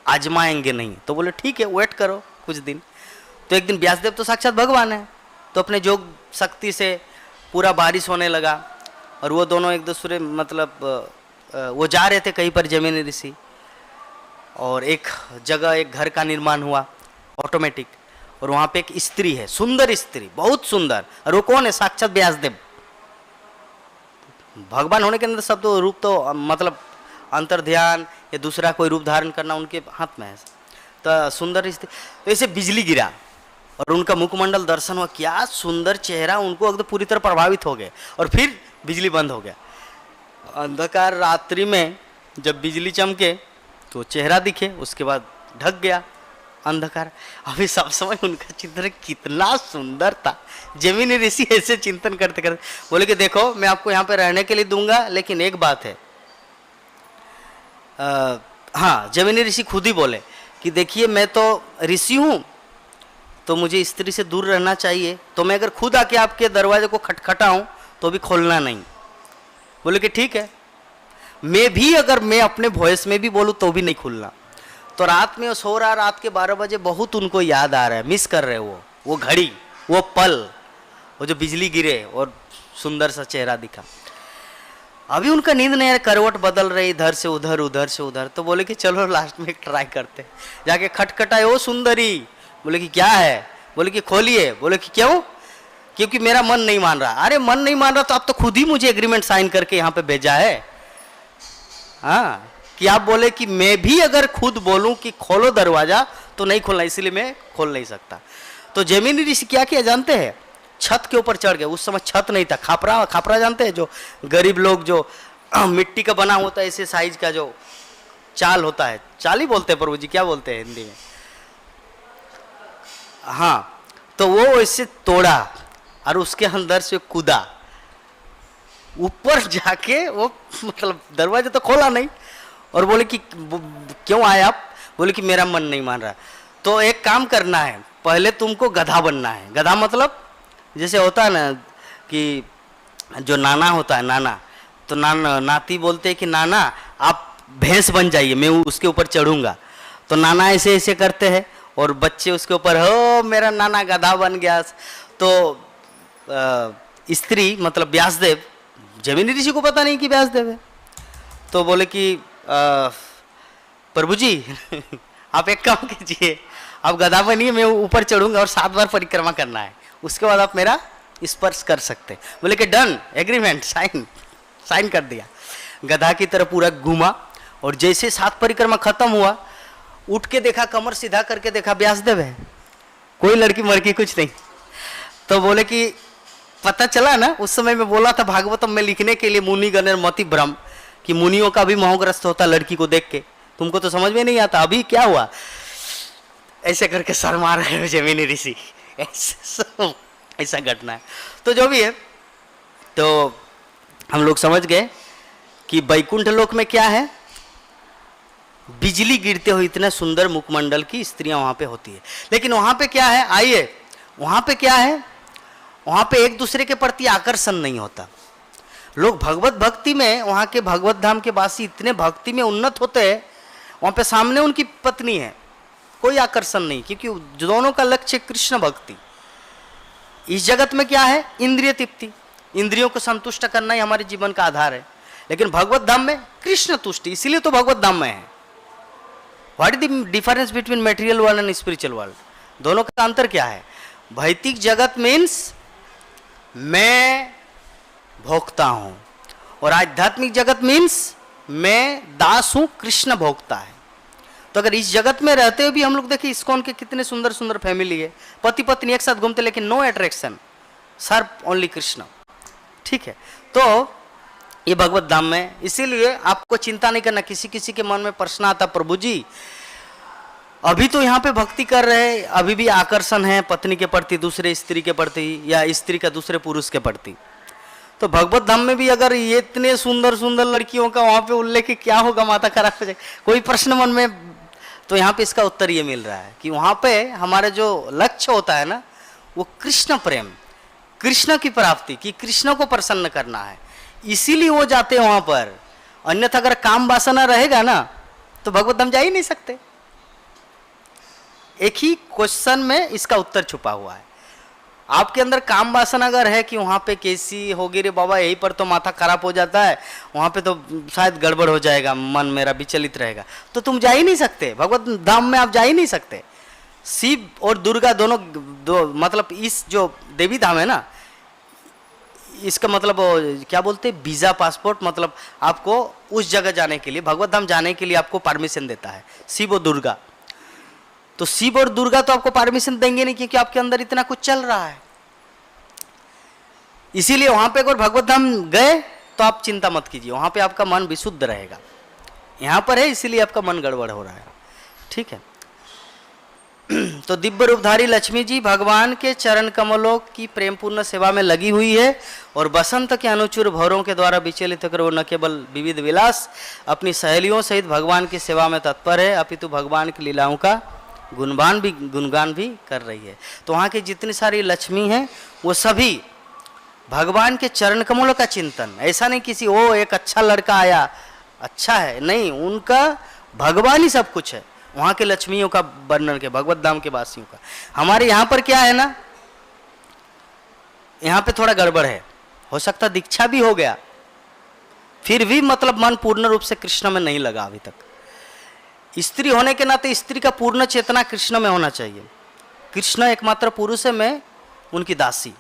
आजमाएंगे नहीं। तो बोले ठीक है, वेट करो कुछ दिन। तो एक दिन व्यासदेव तो साक्षात भगवान है, तो अपने जोग शक्ति से पूरा बारिश होने लगा और वो दोनों एक दूसरे मतलब वो जा रहे थे कहीं पर, जेमिनी ऋषि, और एक जगह एक घर का निर्माण हुआ ऑटोमेटिक। और वहाँ पे एक स्त्री है, सुंदर स्त्री, बहुत सुंदर। और वो कौन है? साक्षात व्यासदेव। भगवान होने के अंदर सब तो रूप तो मतलब अंतर ध्यान या दूसरा कोई रूप धारण करना उनके हाथ में है। तो सुंदर स्त्री, तो ऐसे बिजली गिरा और उनका मुखमंडल दर्शन हुआ, क्या सुंदर चेहरा, उनको एकदम पूरी तरह प्रभावित हो गए। और फिर बिजली बंद हो गया। अंधकार रात्रि में जब बिजली चमके तो चेहरा दिखे, उसके बाद ढक गया अंधकार। अभी सब समय उनका चिंतन कितना सुंदर था। जमीनी ऋषि ऐसे चिंतन करते करते बोले कि देखो मैं आपको यहाँ पे रहने के लिए दूंगा, लेकिन एक बात है। हाँ, जमीनी ऋषि खुद ही बोले कि देखिए मैं तो ऋषि हूँ, तो मुझे स्त्री से दूर रहना चाहिए, तो मैं अगर खुद आके आपके दरवाजे को खटखटाऊँ तो भी खोलना नहीं। बोले कि ठीक है। मैं भी अगर मैं अपने वॉइस में भी बोलूँ तो भी नहीं खुलना। तो रात में वो सो रहा, रात के 12 बजे बहुत उनको याद आ रहा है, मिस कर रहे हैं वो घड़ी, वो पल, वो जो बिजली गिरे और सुंदर सा चेहरा दिखा। अभी उनका नींद नहीं है, करवट बदल रही, इधर से उधर उधर से उधर। तो बोले कि चलो लास्ट में एक ट्राई करते। जाके खटखटाए, ओ सुंदरी। बोले कि क्या है? बोले कि खोलिए। बोले कि क्यों? क्योंकि मेरा मन नहीं मान रहा। अरे मन नहीं मान रहा तो आप तो खुद ही मुझे एग्रीमेंट साइन करके यहाँ पे भेजा है। हाँ, कि आप बोले कि मैं भी अगर खुद बोलूं कि खोलो दरवाजा तो नहीं खोलना, इसलिए मैं खोल नहीं सकता। तो जमीनी ऋषि क्या किया जानते हैं? छत के ऊपर चढ़ गए। उस समय छत नहीं था, खापरा, खापरा जानते हैं? जो गरीब लोग जो मिट्टी का बना होता है, ऐसे साइज का जो चाल होता है, चाल ही बोलते हैं प्रभु जी, क्या बोलते हैं हिंदी में? हाँ, तो वो ऐसे तोड़ा और उसके अंदर से कूदा ऊपर जाके, वो मतलब दरवाजा तो खोला नहीं। और बोले कि क्यों आए आप? बोले कि मेरा मन नहीं मान रहा। तो एक काम करना है, पहले तुमको गधा बनना है। गधा मतलब जैसे होता है ना कि जो नाना होता है, नाना, तो नाती बोलते हैं कि नाना आप भैंस बन जाइए, मैं उसके ऊपर चढ़ूंगा। तो नाना ऐसे ऐसे करते हैं और बच्चे उसके ऊपर, हो मेरा नाना गधा बन गया। तो स्त्री मतलब व्यासदेव, जमीनी ऋषि को पता नहीं कि व्यासदेव है। तो बोले कि प्रभु जी आप एक काम कीजिए, आप गधा बनिए, मैं ऊपर चढ़ूंगा और 7 बार परिक्रमा करना है, उसके बाद आप मेरा स्पर्श कर सकते। बोले कि डन, एग्रीमेंट, साइन कर दिया। गधा की तरह पूरा घूमा और जैसे 7 परिक्रमा खत्म हुआ, उठ के देखा, कमर सीधा करके देखा, व्यासदेव है, कोई लड़की मड़की कुछ नहीं। तो बोले कि पता चला ना, उस समय मैं बोला था भागवतम में लिखने के लिए, मुनि गणर मति भ्रम, कि मुनियों का भी मोहग्रस्त होता लड़की को देख के, तुमको तो समझ में नहीं आता। अभी क्या हुआ? ऐसे करके सर मार रहे हो जमीनी ऋषि, ऐसा घटना है। तो जो भी है, तो हम लोग समझ गए कि वैकुंठ लोक में क्या है, बिजली गिरते हुए इतने सुंदर मुखमंडल की स्त्रियां वहां पे होती है। लेकिन वहां पे क्या है, आइए, वहां पे क्या है, वहां पे एक दूसरे के प्रति आकर्षण नहीं होता। लोग भगवत भक्ति में, वहां के भगवत धाम के वासी इतने भक्ति में उन्नत होते हैं, वहां पे सामने उनकी पत्नी है, कोई आकर्षण नहीं, क्योंकि दोनों का लक्ष्य कृष्ण भक्ति। इस जगत में क्या है, इंद्रिय तृप्ति, इंद्रियों को संतुष्ट करना ही हमारे जीवन का आधार है। लेकिन भगवत धाम में कृष्ण तुष्टि, इसीलिए तो भगवत धाम में है। What is the difference between material world and spiritual world? दोनों का अंतर क्या है? भौतिक जगत मीन्स मैं भोक्ता हूं, और आध्यात्मिक जगत मीन्स मैं दास हूं, कृष्ण भोक्ता है। तो अगर इस जगत में रहते हुए भी हम लोग देखिए, इस्कॉन के कितने सुंदर सुंदर फैमिली है, पति पत्नी एक साथ घूमते, लेकिन नो अट्रैक्शन, सर्व ओनली कृष्ण। ठीक है, तो ये भगवत धाम में, इसीलिए आपको चिंता नहीं करना। किसी किसी के मन में प्रश्न आता, प्रभु जी अभी तो यहाँ पे भक्ति कर रहे हैं, अभी भी आकर्षण है पत्नी के प्रति, दूसरे स्त्री के प्रति, या स्त्री का दूसरे पुरुष के प्रति। तो भगवत धाम में भी अगर ये इतने सुंदर सुंदर लड़कियों का वहां पे उल्लेख, क्या होगा, माता खराब हो जाए, कोई प्रश्न मन में। तो यहाँ पे इसका उत्तर ये मिल रहा है कि वहां पे हमारे जो लक्ष्य होता है ना, वो कृष्ण प्रेम, कृष्ण की प्राप्ति, कि कृष्ण को प्रसन्न करना है, इसीलिए वो जाते हैं वहां पर। अन्यथा अगर काम वासना रहेगा ना, तो भगवत धाम जा ही नहीं सकते। एक ही क्वेश्चन में इसका उत्तर छुपा हुआ है। आपके अंदर काम वासना अगर है कि वहां पे कैसी होगी रे बाबा, यहीं पर तो माथा खराब हो जाता है, वहां पे तो शायद गड़बड़ हो जाएगा, मन मेरा विचलित रहेगा, तो तुम जा ही नहीं सकते, भगवत धाम में आप जा ही नहीं सकते। शिव और दुर्गा दोनों मतलब इस जो देवी धाम है ना, इसका मतलब क्या बोलते हैं, वीजा पासपोर्ट, मतलब आपको उस जगह जाने के लिए, भगवत धाम जाने के लिए आपको परमिशन देता है शिव और दुर्गा। तो शिव और दुर्गा तो आपको परमिशन देंगे नहीं, क्योंकि आपके अंदर इतना कुछ चल रहा है। इसीलिए वहां पे अगर भगवत धाम गए तो आप चिंता मत कीजिए, वहां पे आपका मन विशुद्ध रहेगा। यहां पर है इसीलिए आपका मन गड़बड़ हो रहा है, ठीक है। तो दिव्य रूपधारी लक्ष्मी जी भगवान के चरण कमलों की प्रेमपूर्ण सेवा में लगी हुई है, और बसंत के अनुचुर भौरों के द्वारा विचलित होकर वो न केवल विविध विलास अपनी सहेलियों सहित भगवान की सेवा में तत्पर है, अपितु भगवान की लीलाओं का गुणगान भी कर रही है। तो वहाँ की जितनी सारी लक्ष्मी हैं वो सभी भगवान के चरण कमलों का चिंतन, ऐसा नहीं किसी ओ एक अच्छा लड़का आया अच्छा है, नहीं, उनका भगवान ही सब कुछ है। वहाँ के लक्ष्मियों का वर्णन के, भगवत धाम के वासियों का। हमारे यहाँ पर क्या है ना, यहाँ पे थोड़ा गड़बड़ है, हो सकता दीक्षा भी हो गया, फिर भी मतलब मन पूर्ण रूप से कृष्ण में नहीं लगा अभी तक। स्त्री होने के नाते स्त्री का पूर्ण चेतना कृष्ण में होना चाहिए। कृष्ण एकमात्र पुरुष है, मैं उनकी दासी,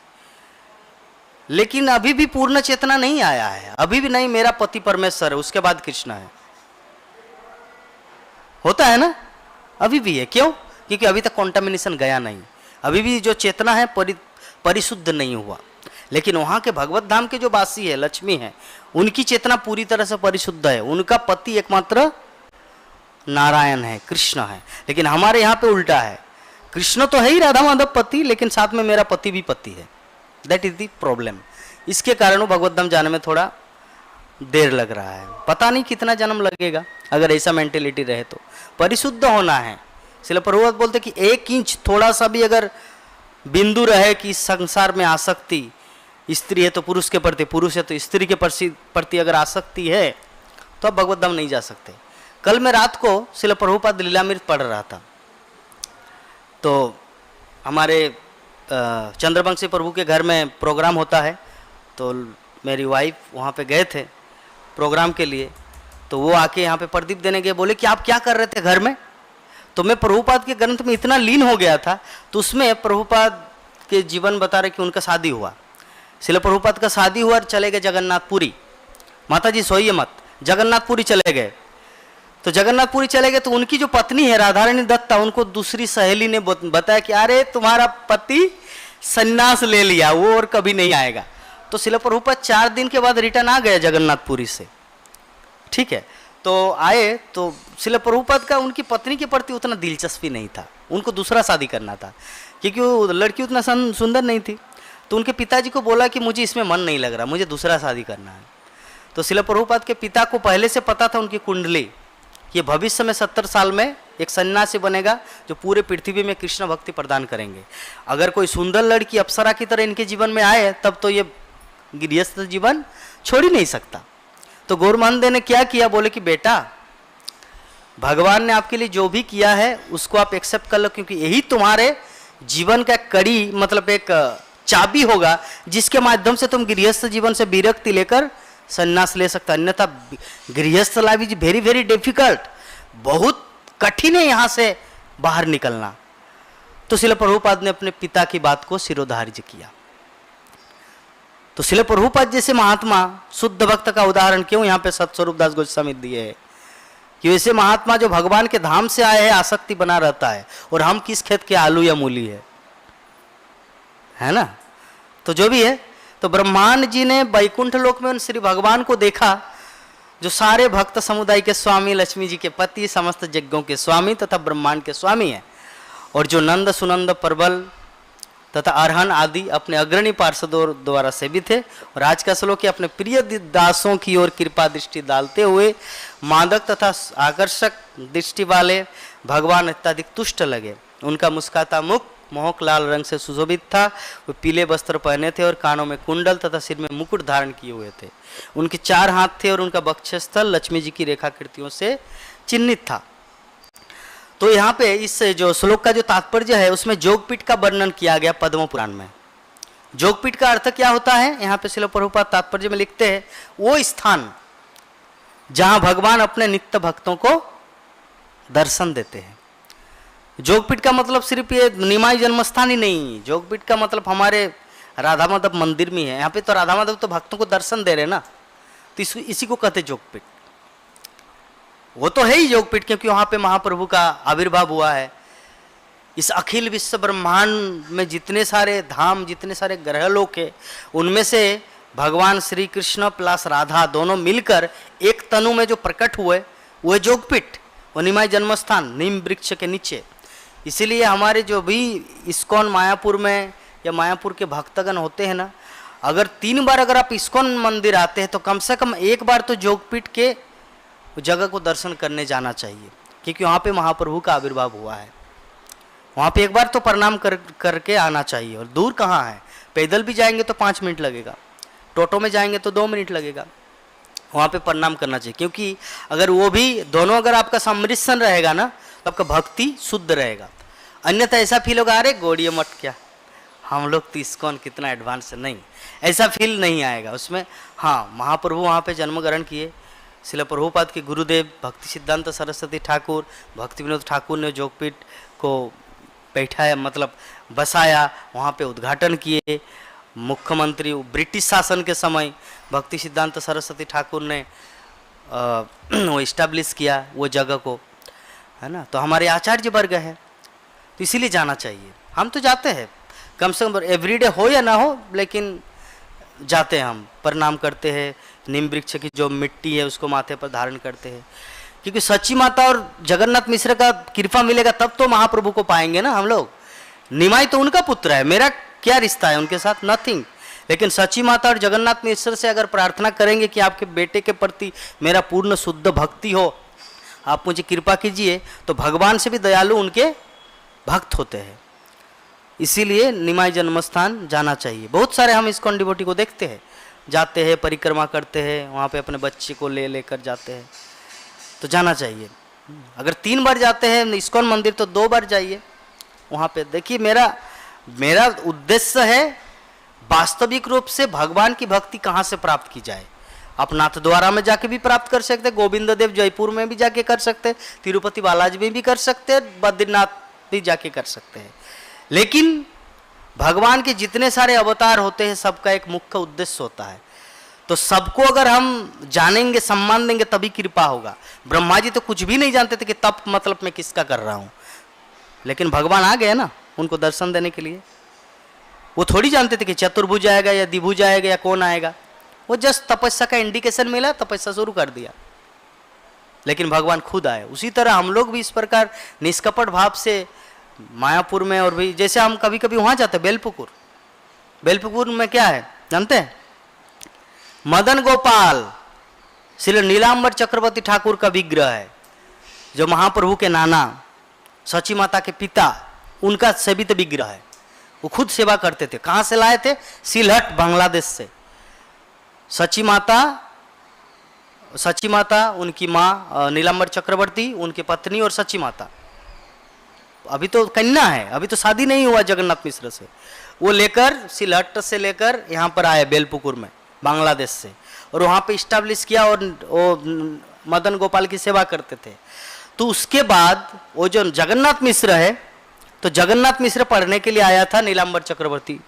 लेकिन अभी भी पूर्ण चेतना नहीं आया है, अभी भी नहीं मेरा पति परमेश्वर है उसके बाद कृष्ण है, होता है ना, अभी भी है। क्यों? क्योंकि अभी तक कॉन्टामिनेशन गया नहीं, अभी भी जो चेतना है परिशुद्ध नहीं हुआ। लेकिन वहाँ के भगवत धाम के जो वासी है, लक्ष्मी है, उनकी चेतना पूरी तरह से परिशुद्ध है, उनका पति एकमात्र नारायण है, कृष्ण है। लेकिन हमारे यहाँ पे उल्टा है, कृष्ण तो है ही राधा माधव पति, लेकिन साथ में मेरा पति भी पति है। That is the problem. इसके कारण वो भगवत धाम जाने में थोड़ा देर लग रहा है, पता नहीं कितना जन्म लगेगा अगर ऐसा मेंटेलिटी रहे तो। परिशुद्ध होना है। श्रील प्रभुपाद बोलते कि 1 इंच थोड़ा सा भी अगर बिंदु रहे कि संसार में आसक्ति, स्त्री है तो पुरुष के प्रति, पुरुष है तो स्त्री के प्रति अगर आसक्ति है तो आप भगवत धाम नहीं जा सकते। कल मैं रात को श्रील प्रभुपाद लीलामृत पढ़ रहा था, तो हमारे चंद्रवंशी प्रभु के घर में प्रोग्राम होता है, तो मेरी वाइफ वहाँ पे गए थे प्रोग्राम के लिए, तो वो आके यहाँ पे प्रदीप देने गए, बोले कि आप क्या कर रहे थे घर में? तो मैं प्रभुपाद के ग्रंथ में इतना लीन हो गया था, तो उसमें प्रभुपाद के जीवन बता रहे कि उनका शादी हुआ, श्रील प्रभुपाद का शादी हुआ और चले गए जगन्नाथपुरी। माता जी सोइए मत, जगन्नाथपुरी चले गए। तो जगन्नाथपुरी चले गए तो उनकी जो पत्नी है राधारानी दत्ता, उनको दूसरी सहेली ने बताया कि अरे तुम्हारा पति सन्यास ले लिया, वो और कभी नहीं आएगा। तो श्रील प्रभुपाद 4 दिन के बाद रिटर्न आ गए जगन्नाथपुरी से, ठीक है। तो आए तो श्रील प्रभुपाद का उनकी पत्नी के प्रति उतना दिलचस्पी नहीं था, उनको दूसरा शादी करना था, क्योंकि वो लड़की उतना सुंदर नहीं थी। तो उनके पिताजी को बोला कि मुझे इसमें मन नहीं लग रहा, मुझे दूसरा शादी करना है। तो श्रील प्रभुपाद के पिता को पहले से पता था उनकी कुंडली, ये भविष्य में 70 साल में एक सन्यासी बनेगा जो पूरे पृथ्वी में कृष्ण भक्ति प्रदान करेंगे। अगर कोई सुंदर लड़की अप्सरा की तरह इनके जीवन में आए तब तो ये गृहस्थ जीवन छोड़ ही नहीं सकता। तो गौरमहंदे ने क्या किया, बोले कि बेटा भगवान ने आपके लिए जो भी किया है उसको आप एक्सेप्ट कर लो, क्योंकि यही तुम्हारे जीवन का कड़ी, मतलब एक चाबी होगा जिसके माध्यम से तुम गृहस्थ जीवन से विरक्ति लेकर संन्यास ले सकता। अन्यथा गृहस्थ life is very very difficult, बहुत कठिन है यहाँ से बाहर निकलना। तो श्रील प्रभुपाद ने अपने पिता की बात को शिरोधार्य किया। तो श्रील प्रभुपाद जैसे महात्मा, शुद्ध भक्त का उदाहरण क्यों यहाँ पे सतस्वरूप दास गोस्वामी दिए है कि वैसे महात्मा जो भगवान के धाम से आए हैं आसक्ति बना रहता है, और हम किस खेत के आलू या मूली है ना। तो जो भी है, तो ब्रह्मांड जी ने वैकुंठ लोक में उन श्री भगवान को देखा जो सारे भक्त समुदाय के स्वामी, लक्ष्मी जी के पति, समस्त यज्ञों के स्वामी तथा ब्रह्मांड के स्वामी हैं, और जो नंद सुनंद प्रबल तथा अरहन आदि अपने अग्रणी पार्षदों द्वारा सेवित थे। और आज का श्लोक अपने प्रिय दासों की ओर कृपा दृष्टि डालते हुए मादक तथा आकर्षक दृष्टि वाले भगवान अत्यधिक तुष्ट लगे। उनका मुस्काता मुख मोहक लाल रंग से सुशोभित था, वे पीले वस्त्र पहने थे और कानों में कुंडल तथा सिर में मुकुट धारण किए हुए थे। उनके 4 हाथ थे और उनका वक्षस्थल लक्ष्मी जी की रेखाकृतियों से चिन्हित था। तो यहाँ पे इस जो श्लोक का जो तात्पर्य है उसमें जोगपीठ का वर्णन किया गया पद्म पुराण में। जोगपीठ का अर्थ क्या होता है, यहाँ पे श्रील प्रभुपाद तात्पर्य में लिखते हैं, वो स्थान जहाँ भगवान अपने नित्य भक्तों को दर्शन देते हैं। जोगपीठ का मतलब सिर्फ ये निमाई जन्मस्थान ही नहीं, जोगपीठ का मतलब हमारे राधा माधव मंदिर में है। यहाँ पे तो राधा माधव तो भक्तों को दर्शन दे रहे ना, तो इसी को कहते जोगपीठ। वो तो है ही जोगपीठ, क्योंकि वहाँ पे महाप्रभु का आविर्भाव हुआ है। इस अखिल विश्व ब्रह्मांड में जितने सारे धाम, जितने सारे ग्रह लोक है, उनमें से भगवान श्री कृष्ण प्लस राधा दोनों मिलकर एक तनु में जो प्रकट हुए वो है जोगपीठ, वो निमाई जन्मस्थान, नीम वृक्ष के नीचे। इसीलिए हमारे जो भी इस्कॉन मायापुर में या मायापुर के भक्तगण होते हैं ना, अगर 3 बार अगर आप इस्कॉन मंदिर आते हैं तो कम से कम 1 बार तो जोगपीठ के जगह को दर्शन करने जाना चाहिए, क्योंकि वहाँ पे महाप्रभु का आविर्भाव हुआ है। वहाँ पे 1 बार तो प्रणाम करके आना चाहिए। और दूर कहाँ है, पैदल भी जाएंगे तो 5 मिनट लगेगा, टोटो में जाएंगे तो 2 मिनट लगेगा। वहाँ पे प्रणाम करना चाहिए, क्योंकि अगर वो भी दोनों अगर आपका सम्मिश्रण रहेगा ना तो आपका भक्ति शुद्ध रहेगा। अन्यथा ऐसा फील होगा, अरे गोड़िए मत, क्या हम लोग तो इस्कॉन कितना एडवांस है, नहीं, ऐसा फील नहीं आएगा उसमें। हाँ, महाप्रभु वहाँ पे जन्म ग्रहण किए। श्रील प्रभुपाद के गुरुदेव भक्ति सिद्धांत सरस्वती ठाकुर, भक्ति विनोद ठाकुर ने जोगपीठ को बैठाया, मतलब बसाया, वहाँ पे उद्घाटन किए। मुख्यमंत्री ब्रिटिश शासन के समय भक्ति सिद्धांत सरस्वती ठाकुर ने वो इस्टेब्लिश किया वो जगह को, है ना। तो हमारे आचार्य वर्ग है, तो इसीलिए जाना चाहिए। हम तो जाते हैं, कम से कम एवरीडे हो या ना हो, लेकिन जाते हैं, हम प्रणाम करते हैं। नीम वृक्ष की जो मिट्टी है उसको माथे पर धारण करते हैं, क्योंकि सच्ची माता और जगन्नाथ मिश्र का कृपा मिलेगा तब तो महाप्रभु को पाएंगे ना हम लोग। निमाई तो उनका पुत्र है, मेरा क्या रिश्ता है उनके साथ, नथिंग। लेकिन सच्ची माता और जगन्नाथ मिश्र से अगर प्रार्थना करेंगे कि आपके बेटे के प्रति मेरा पूर्ण शुद्ध भक्ति हो, आप मुझे कृपा कीजिए, तो भगवान से भी दयालु उनके भक्त होते हैं। इसीलिए निमाई जन्मस्थान जाना चाहिए। बहुत सारे हम इस्कॉन डिवोटी को देखते हैं, जाते हैं, परिक्रमा करते हैं, वहाँ पे अपने बच्चे को लेकर जाते हैं, तो जाना चाहिए। अगर 3 बार जाते हैं इस्कॉन मंदिर तो 2 बार जाइए वहाँ पे। देखिए, मेरा उद्देश्य है वास्तविक रूप से भगवान की भक्ति कहाँ से प्राप्त की जाए। आप नाथद्वारा में जाके भी प्राप्त कर सकते, गोविंद देव जयपुर में भी जाके कर सकते, तिरुपति बालाजी में भी कर सकते, बद्रीनाथ भी जाके कर सकते हैं। लेकिन भगवान के जितने सारे अवतार होते हैं सबका एक मुख्य उद्देश्य होता है, तो सबको अगर हम जानेंगे, सम्मान देंगे, तभी कृपा होगा। ब्रह्मा जी तो कुछ भी नहीं जानते थे कि तप मतलब मैं किसका कर रहा हूँ, लेकिन भगवान आ गए ना उनको दर्शन देने के लिए। वो थोड़ी जानते थे कि चतुर्भुज आएगा या द्विभुज आएगा या कौन आएगा, वो जस्ट तपस्या का इंडिकेशन मिला, तपस्या शुरू कर दिया, लेकिन भगवान खुद आए। उसी तरह हम लोग भी इस प्रकार निष्कपट भाव से मायापुर में, और भी जैसे हम कभी कभी वहाँ जाते हैं बेलपुकुर में क्या है जानते हैं, मदन गोपाल श्री नीलांबर चक्रवर्ती ठाकुर का विग्रह है, जो महाप्रभु के नाना सची माता के पिता, उनका सेवित विग्रह है। वो खुद सेवा करते थे। कहाँ से लाए थे? सिलहट, बांग्लादेश से। सची माता, उनकी माँ नीलांबर चक्रवर्ती, उनकी पत्नी और सची माता, अभी तो कन्या है, अभी तो शादी नहीं हुआ जगन्नाथ मिश्र से, वो लेकर सिलहट से लेकर यहाँ पर आए बेलपुकुर में बांग्लादेश से, और वहाँ पे इस्टेब्लिश किया, और वो मदन गोपाल की सेवा करते थे। तो उसके बाद वो जो जगन्नाथ मिश्र है, तो जगन्नाथ मिश्र पढ़ने के लिए आया था नीलांबर चक्रवर्ती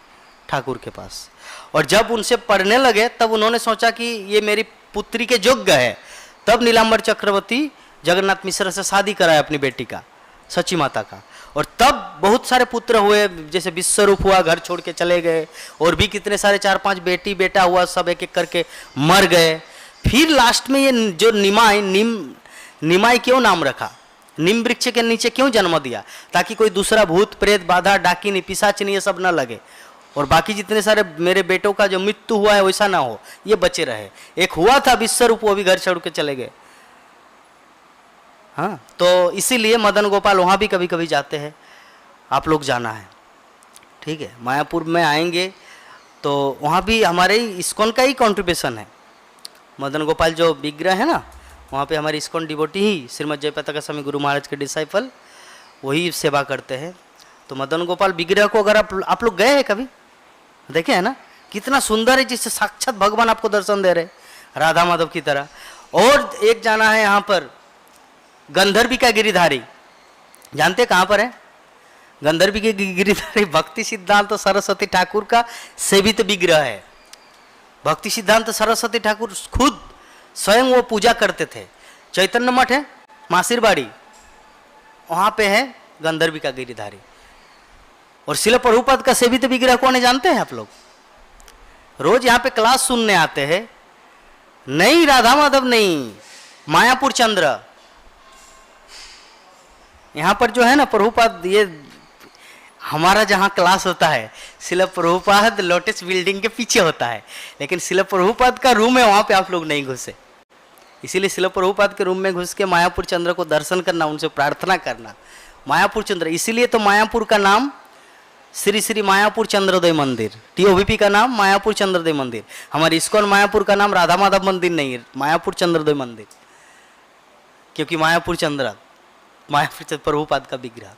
ठाकुर के पास, और जब उनसे पढ़ने लगे तब उन्होंने सोचा कि ये मेरी पुत्री के योग्य है। तब नीलांबर चक्रवर्ती जगन्नाथ मिश्र से शादी कराया अपनी बेटी का, सची माता का, और तब बहुत सारे पुत्र हुए, जैसे विश्वरूप हुआ, घर छोड़ के चले गए, और भी कितने सारे 4-5 बेटी बेटा हुआ, सब एक एक करके मर गए। फिर लास्ट में ये जो निमाई क्यों नाम रखा, नीम वृक्ष के नीचे क्यों जन्म दिया, ताकि कोई दूसरा भूत प्रेत बाधा डाकिनी पिशाचिनी ये सब न लगे, और बाकी जितने सारे मेरे बेटों का जो मृत्यु हुआ है वैसा ना हो, ये बचे रहे। एक हुआ था विश्वरूप, वो भी घर छोड़ के चले गए। हाँ, तो इसीलिए मदन गोपाल वहाँ भी कभी कभी जाते हैं, आप लोग जाना है, ठीक है। मायापुर में आएंगे तो वहाँ भी हमारे इस्कॉन का ही कॉन्ट्रीब्यूशन है। मदन गोपाल जो विग्रह है ना, वहाँ पे हमारे इस्कॉन डिवोटी ही श्रीमद जयपताका स्वामी गुरु महाराज के डिसाइपल वही सेवा करते हैं। तो मदन गोपाल विग्रह को अगर आप लोग गए हैं कभी, देखे है ना, कितना सुंदर है, जिससे साक्षात भगवान आपको दर्शन दे रहे, राधा माधव की तरह। और एक जाना है यहाँ पर गंधर्वी का गिरिधारी, जानते कहाँ पर है? गंधर्वी के गिरिधारी भक्ति सिद्धांत सरस्वती ठाकुर का सेवित विग्रह है। भक्ति सिद्धांत सरस्वती ठाकुर खुद स्वयं वो पूजा करते थे। चैतन्य मठ है मासिरबाड़ी, वहां पे है गंधर्वी का गिरिधारी। और शिल प्रभुपाद का सेवित विग्रह कौन है जानते हैं आप लोग? रोज यहाँ पे क्लास सुनने आते हैं। नहीं राधा माधव नहीं, मायापुर चंद्र। यहाँ पर जो है ना प्रभुपाद, ये हमारा जहाँ क्लास होता है शिल प्रभुपाद लोटस बिल्डिंग के पीछे होता है, लेकिन शिल प्रभुपाद का रूम है, वहां पे आप लोग नहीं घुसे। इसीलिए शिल प्रभुपाद के रूम में घुस के मायापुर चंद्र को दर्शन करना, उनसे प्रार्थना करना। मायापुर चंद्र, इसीलिए तो मायापुर का नाम श्री श्री मायापुर चंद्रोदय मंदिर, टीओवीपी का नाम मायापुर चंद्रोदय मंदिर। हमारे इस्कॉन मायापुर का नाम राधा माधव मंदिर नहीं है, मायापुर चंद्रोदय मंदिर, क्योंकि मायापुर चंद्र, मायापुर प्रभुपाद का विग्रह।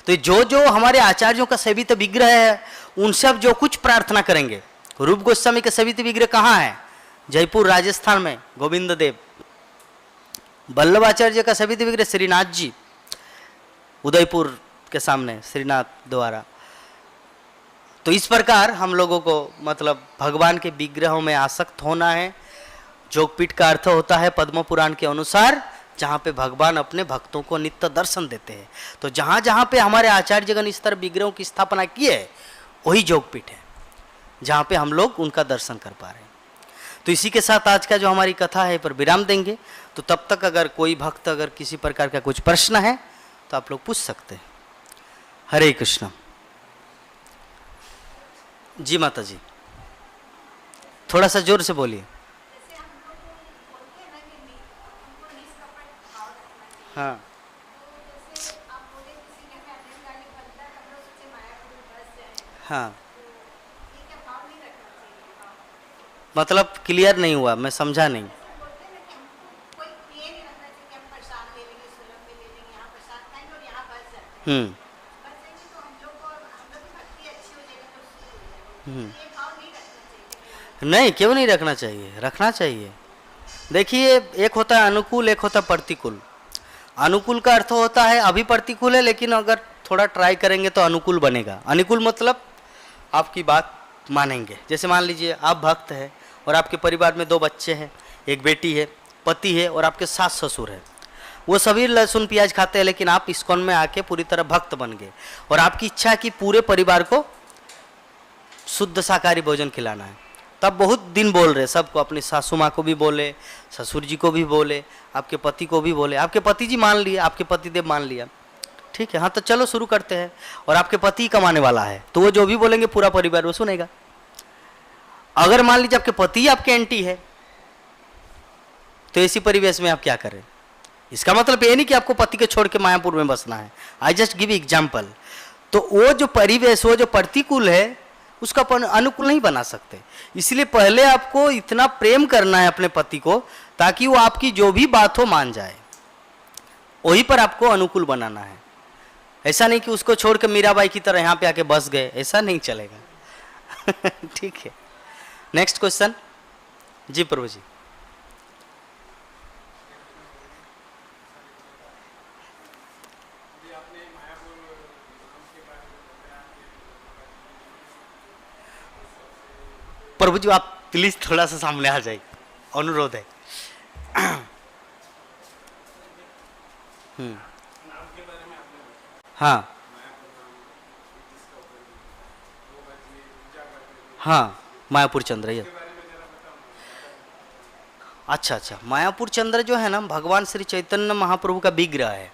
तो जो जो हमारे आचार्यों का सेवित विग्रह है, उनसे अब जो कुछ प्रार्थना करेंगे। रूप गोस्वामी का सेवित विग्रह कहाँ है? जयपुर राजस्थान में, गोविंद देव। वल्लभाचार्य का सेवित विग्रह श्रीनाथ जी, उदयपुर के सामने श्रीनाथ द्वारा। तो इस प्रकार हम लोगों को मतलब भगवान के विग्रहों में आसक्त होना है। जोगपीठ का अर्थ होता है पद्म पुराण के अनुसार जहाँ पे भगवान अपने भक्तों को नित्य दर्शन देते हैं। तो जहाँ जहाँ पे हमारे आचार्यगण इस तरह विग्रहों की स्थापना की है, वही जोगपीठ है जहाँ पे हम लोग उनका दर्शन कर पा रहे हैं। तो इसी के साथ आज का जो हमारी कथा है पर विराम देंगे। तो तब तक अगर कोई भक्त अगर किसी प्रकार का कुछ प्रश्न है तो आप लोग पूछ सकते हैं। हरे कृष्ण। जी माता जी, थोड़ा सा जोर से बोलिए। हाँ हाँ, मतलब क्लियर नहीं हुआ, मैं समझा नहीं। हम्म नहीं, क्यों नहीं रखना चाहिए? रखना चाहिए। देखिए, एक होता है अनुकूल, एक होता है प्रतिकूल। अनुकूल का अर्थ होता है अभी प्रतिकूल है, लेकिन अगर थोड़ा ट्राई करेंगे तो अनुकूल बनेगा। अनुकूल मतलब आपकी बात मानेंगे। जैसे मान लीजिए आप भक्त हैं और आपके परिवार में 2 बच्चे हैं, एक बेटी है, पति है और आपके सास ससुर है। वो सभी लहसुन प्याज खाते हैं, लेकिन आप इस्कॉन में आके पूरी तरह भक्त बन गए और आपकी इच्छा है कि पूरे परिवार को शुद्ध शाकाहारी भोजन खिलाना है। तब बहुत दिन बोल रहे सबको, अपनी सासू माँ को भी बोले, ससुर जी को भी बोले, आपके पति को भी बोले। आपके पति जी मान लिए, आपके पतिदेव मान लिया, ठीक है, हाँ तो चलो शुरू करते हैं। और आपके पति कमाने वाला है तो वो जो भी बोलेंगे पूरा परिवार वो सुनेगा। अगर मान लीजिए आपके पति आपके एंटी है तो ऐसी परिवेश में आप क्या करें? इसका मतलब ये नहीं कि आपको पति के छोड़ के मायापुर में बसना है। I just give example. तो वो जो परिवेश, वो जो प्रतिकूल है, उसका अपन अनुकूल नहीं बना सकते। इसलिए पहले आपको इतना प्रेम करना है अपने पति को ताकि वो आपकी जो भी बात हो मान जाए, वहीं पर आपको अनुकूल बनाना है। ऐसा नहीं कि उसको छोड़ के मीराबाई की तरह यहाँ पे आके बस गए, ऐसा नहीं चलेगा। ठीक है, नेक्स्ट क्वेश्चन। जी प्रभु जी। प्रभु जी आप प्लीज थोड़ा सा सामने आ जाइए, अनुरोध है। हाँ हाँ, मायापुर चंद्र। ये अच्छा अच्छा, मायापुर चंद्र जो है ना, भगवान श्री चैतन्य महाप्रभु का विग्रह है।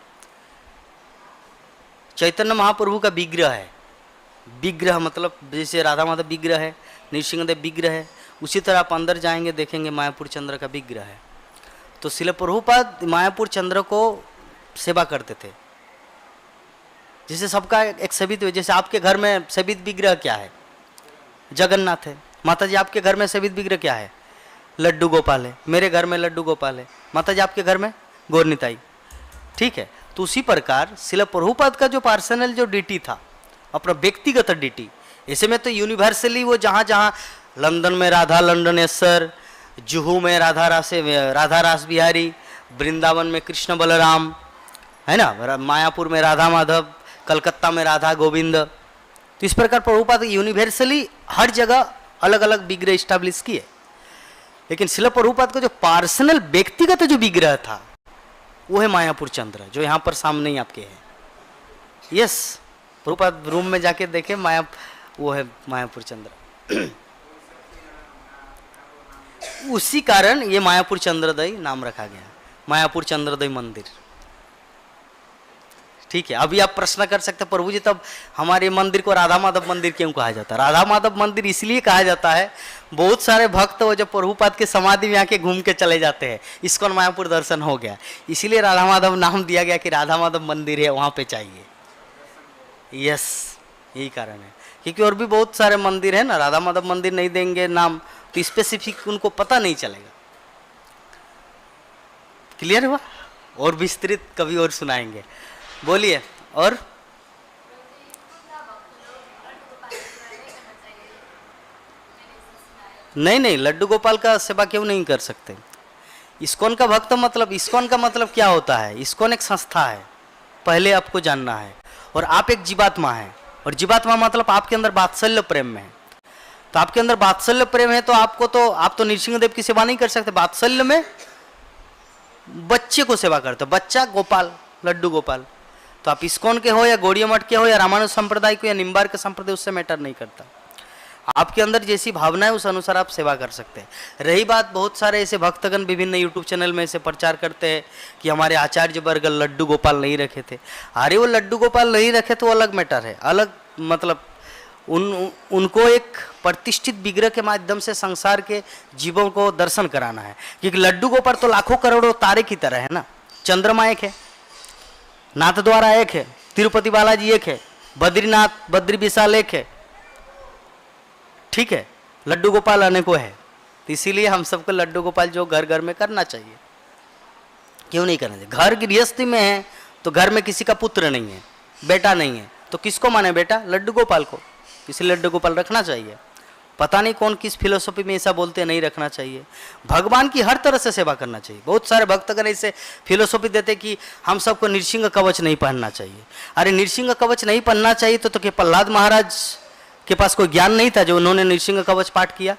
चैतन्य महाप्रभु का विग्रह है। विग्रह मतलब जैसे राधा माधव विग्रह है, नृसिंहदेव विग्रह है, उसी तरह आप अंदर जाएंगे देखेंगे मायापुर चंद्र का विग्रह है। तो शिल प्रभुपाद मायापुर चंद्र को सेवा करते थे। जैसे सबका एक सेवित, जैसे आपके घर में सेवित विग्रह क्या है? जगन्नाथ है। माता जी आपके घर में सेवित विग्रह क्या है? लड्डू गोपाल है। मेरे घर में लड्डू गोपाल है। माता जी आपके घर में गौरनिताई। ठीक है, तो उसी प्रकार शिल प्रभुपाद का जो पर्सनल जो डिटी था, अपना व्यक्तिगत डिटी, ऐसे में तो यूनिवर्सली वो जहाँ जहाँ लंदन में राधा लंडनेश्वर, जुहू में राधा रास बिहारी, वृंदावन में कृष्ण बलराम, है ना, मायापुर में राधा माधव, कलकत्ता में राधा गोविंद। तो इस प्रकार प्रभुपाद यूनिवर्सली हर जगह अलग अलग विग्रह स्टैब्लिश किए। लेकिन शिला प्रभुपाद का जो पर्सनल व्यक्तिगत जो विग्रह था वो है मायापुर चंद्र, जो यहाँ पर सामने ही आपके है। यस, प्रभुपाद रूम में जाके देखे, वो है मायापुर चंद्र। उसी कारण ये मायापुर चंद्रोदय नाम रखा गया, मायापुर चंद्रोदय मंदिर। ठीक है, अभी आप प्रश्न कर सकते हैं प्रभु जी तब हमारे मंदिर को राधा माधव मंदिर क्यों कहा जाता है? राधा माधव मंदिर इसलिए कहा जाता है, बहुत सारे भक्त वो जब प्रभुपाद के समाधि में आके घूम के चले जाते हैं, इस्कॉन मायापुर दर्शन हो गया, इसीलिए राधा माधव नाम दिया गया कि राधा माधव मंदिर है वहाँ पे चाहिए। यस, यही कारण है, क्योंकि और भी बहुत सारे मंदिर है ना, राधा माधव मंदिर नहीं देंगे नाम तो स्पेसिफिक उनको पता नहीं चलेगा। क्लियर हुआ? और विस्तृत कभी और सुनाएंगे, बोलिए। और नहीं, लड्डू गोपाल का सेवा क्यों नहीं कर सकते? इस्कॉन का भक्त मतलब, इस्कॉन का मतलब क्या होता है? इस्कॉन एक संस्था है, पहले आपको जानना है। और आप एक जीवात्मा है, और जीवात्मा मतलब आपके अंदर वात्सल्य प्रेम में है। तो आपके अंदर वात्सल्य प्रेम है तो आप तो नृसिंह देव की सेवा नहीं कर सकते। वात्सल्य में बच्चे को सेवा करते हो, बच्चा गोपाल, लड्डू गोपाल। तो आप इस्कॉन के हो या गौड़ीय मठ के हो या रामानुज संप्रदाय को या निम्बार्क संप्रदाय, उससे मैटर नहीं करता। आपके अंदर जैसी भावना है उस अनुसार आप सेवा कर सकते हैं। रही बात, बहुत सारे ऐसे भक्तगण विभिन्न यूट्यूब चैनल में ऐसे प्रचार करते हैं कि हमारे आचार्य वर्ग लड्डू गोपाल नहीं रखे थे। अरे वो लड्डू गोपाल नहीं रखे तो अलग मैटर है, अलग मतलब उनको एक प्रतिष्ठित विग्रह के माध्यम से संसार के जीवों को दर्शन कराना है। क्योंकि लड्डू गोपाल तो लाखों करोड़ों तारे की तरह है ना। चंद्रमा एक है, नाथ द्वारा एक है, तिरुपति बालाजी एक है, बद्रीनाथ बद्री विशाल एक है। ठीक है, लड्डू गोपाल अनेकों है। तो इसीलिए हम सबको लड्डू गोपाल जो घर घर में करना चाहिए। क्यों नहीं करना चाहिए? घर गृहस्थी में है तो घर में किसी का पुत्र नहीं है, बेटा नहीं है, तो किसको माने बेटा? लड्डू गोपाल को। इसलिए लड्डू गोपाल रखना चाहिए। पता नहीं कौन किस फिलोसफी में ऐसा बोलते हैं नहीं रखना चाहिए। भगवान की हर तरह से सेवा करना चाहिए। बहुत सारे भक्तगण ऐसे फिलोसफी देते कि हम सबको नृसिंह कवच नहीं पहनना चाहिए। अरे नृसिंह कवच नहीं पहनना चाहिए तो क्या प्रहलाद महाराज के पास कोई ज्ञान नहीं था जो उन्होंने नृसिंह कवच पाठ किया?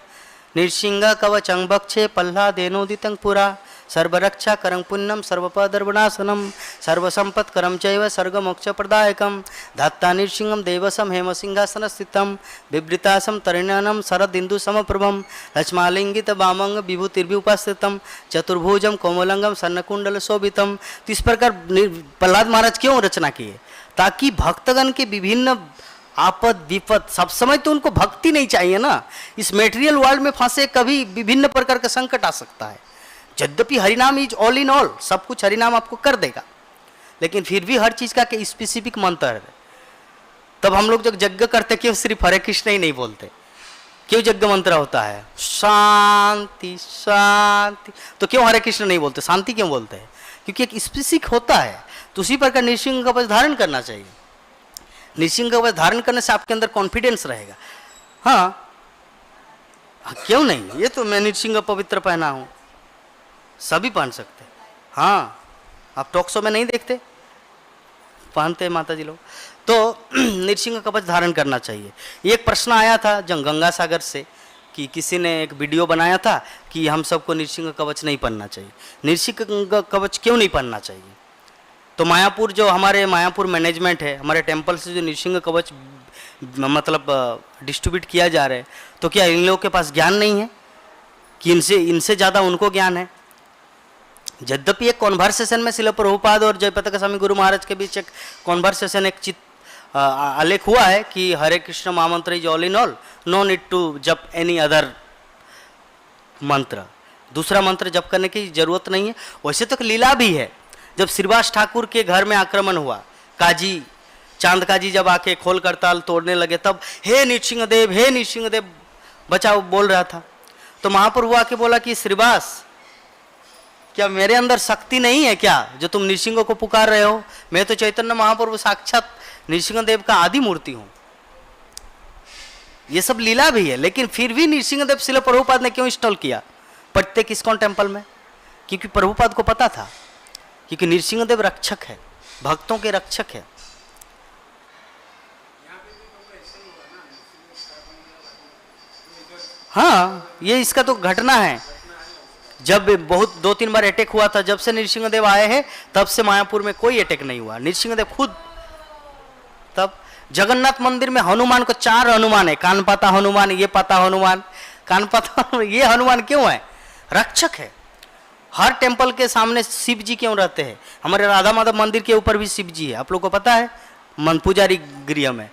नृसिंह कवच अंगभक्षे प्रहलादेनोदितं पुरा सर्वरक्षा करं पुण्यम सर्वपदर्वनाशनम सर्वसंपत् करं चैव सर्गमोक्ष प्रदायकम धात्ता नृसिंहम देवसम हेम सिंहासन स्थितम बिभृतासम तरिणानम शरदिंदु समप्रभम लक्ष्मालिंगित वामंग विभूतिर्भुपास्थितम चतुर्भुजम कोमलंगम सन्नकुंडल शोभितम। तो इस प्रकार प्रहलाद महाराज क्यों रचना किए? ताकि भक्तगण के विभिन्न आपद विपद, सब समय तो उनको भक्ति नहीं चाहिए ना। इस मेटेरियल वर्ल्ड में फंसे कभी विभिन्न प्रकार का संकट आ सकता है। यद्यपि हरिनाम इज ऑल इन ऑल, सब कुछ हरिनाम आपको कर देगा, लेकिन फिर भी हर चीज का स्पेसिफिक मंत्र है। तब हम लोग जब यज्ञ करते क्यों सिर्फ हरे कृष्ण ही नहीं बोलते? क्यों यज्ञ मंत्र होता है शांति शांति, तो क्यों हरे कृष्ण नहीं बोलते? शांति क्यों बोलते हैं? क्योंकि एक स्पेसिफिक होता है। तो उसी प्रकार नृसिंह कवच धारण करना चाहिए। नृसिंह कवच धारण करने से आपके अंदर कॉन्फिडेंस रहेगा। हाँ, क्यों नहीं? ये तो मैं नृसिंह पवित्र पहना हूं, सभी पहन सकते। हाँ, आप टॉक शो में नहीं देखते, पहनते हैं माता जी लोग। तो नृसिंह कवच धारण करना चाहिए। एक प्रश्न आया था गंगा सागर से कि किसी ने एक वीडियो बनाया था कि हम सबको नृसिंह कवच नहीं पहनना चाहिए। नृसिंह कवच क्यों नहीं पहनना चाहिए? तो मायापुर जो हमारे मायापुर मैनेजमेंट है, हमारे टेम्पल से जो नृसिंह कवच मतलब डिस्ट्रीब्यूट किया जा रहा है, तो क्या इन लोगों के पास ज्ञान नहीं है कि इनसे ज़्यादा उनको ज्ञान है? यद्यपि एक कॉन्वर्सेशन में शिला प्रभुपाद और जयप्रताप स्वामी गुरु महाराज के बीच एक कॉन्वर्सेशन, एक आलेख हुआ है कि Hare Krishna mahamantra is all in all, no need to जप एनी अदर मंत्र, दूसरा मंत्र जप करने की जरूरत नहीं है। वैसे तो लीला भी है। जब श्रीवास ठाकुर के घर में आक्रमण हुआ, काजी चांद काजी जब आके खोल करताल तोड़ने लगे, तब हे नृसिंहदेव, हे नृसिंहदेव बचाओ बोल रहा था। तो महाप्रभु आके बोला कि श्रीवास, क्या मेरे अंदर शक्ति नहीं है क्या जो तुम नृसिंह को पुकार रहे हो? मैं तो चैतन्य महाप्रभु साक्षात नृसिंहदेव का आदि मूर्ति हूं। ये सब लीला भी है, लेकिन फिर भी नृसिंहदेव शिला प्रभुपाद ने क्यों इंस्टॉल किया प्रत्येक इस्कॉन टेम्पल में? क्योंकि प्रभुपाद को पता था, क्योंकि नृसिंहदेव रक्षक है। भक्तों के रक्षक है। हाँ, ये इसका तो घटना है। जब बहुत 2-3 बार अटैक हुआ था, जब से नृसिंहदेव आए हैं तब से मायापुर में कोई अटैक नहीं हुआ। नृसिंहदेव खुद, तब जगन्नाथ मंदिर में हनुमान को 4 हनुमान है, कान पाता हनुमान, ये पाता हनुमान, कान पाता, ये हनुमान क्यों है? रक्षक है। हर टेम्पल के सामने शिव जी क्यों रहते हैं? हमारे राधा माधव मंदिर के ऊपर भी शिव जी है, आप लोग को पता है? मन पुजारी गृह में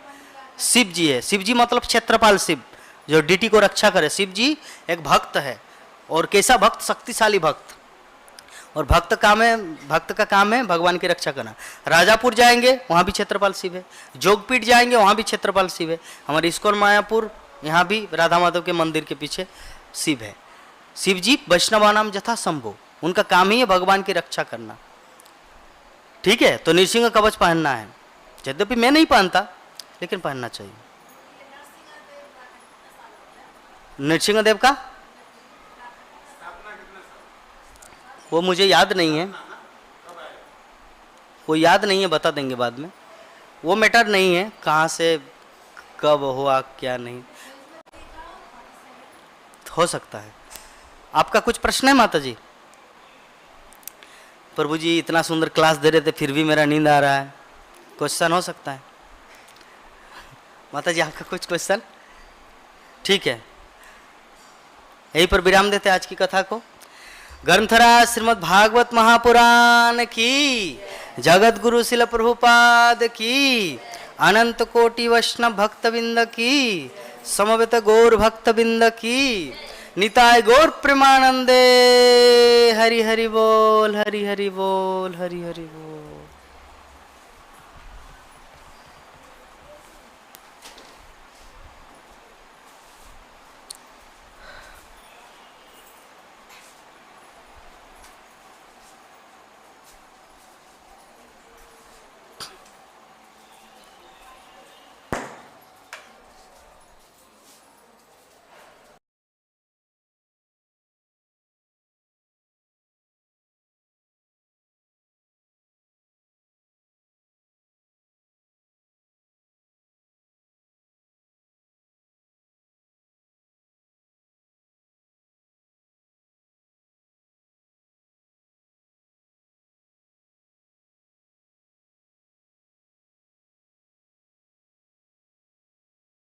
शिव जी है। शिव जी मतलब क्षेत्रपाल शिव, जो डीटी को रक्षा करे। शिव जी एक भक्त है, और कैसा भक्त? शक्तिशाली भक्त। और भक्त का काम है भगवान की रक्षा करना। राजापुर जाएंगे वहाँ भी क्षेत्रपाल शिव है, जोगपीठ जाएंगे वहाँ भी क्षेत्रपाल शिव है। हमारे इस्कॉन मायापुर यहाँ भी राधा माधव के मंदिर के पीछे शिव है। शिव जी वैष्णवानाम जथा शंभो, उनका काम ही है भगवान की रक्षा करना। ठीक है, तो नृसिंह कवच पहनना है। यद्यपि मैं नहीं पहनता, लेकिन पहनना चाहिए। नृसिंहदेव का वो मुझे याद नहीं है, वो याद नहीं है, बता देंगे बाद में। वो मैटर नहीं है कहाँ से कब हुआ क्या नहीं, हो सकता है। आपका कुछ प्रश्न है माता जी? प्रभु जी इतना सुंदर क्लास दे रहे थे फिर भी मेरा नींद आ रहा है, क्वेश्चन हो सकता है? माता जी आपका कुछ क्वेश्चन? ठीक है, यहीं पर विराम देते आज की कथा को। ग्रंथराज श्रीमद् भागवत महापुराण की, जगत गुरु शिल प्रभुपाद की, अनंत कोटि वैष्णव भक्तबिंद की, समवेत गौर भक्तबिंद की, निताय गौर प्रेमानंदे। हरि हरि बोल, हरि हरि बोल, हरि हरि बोल।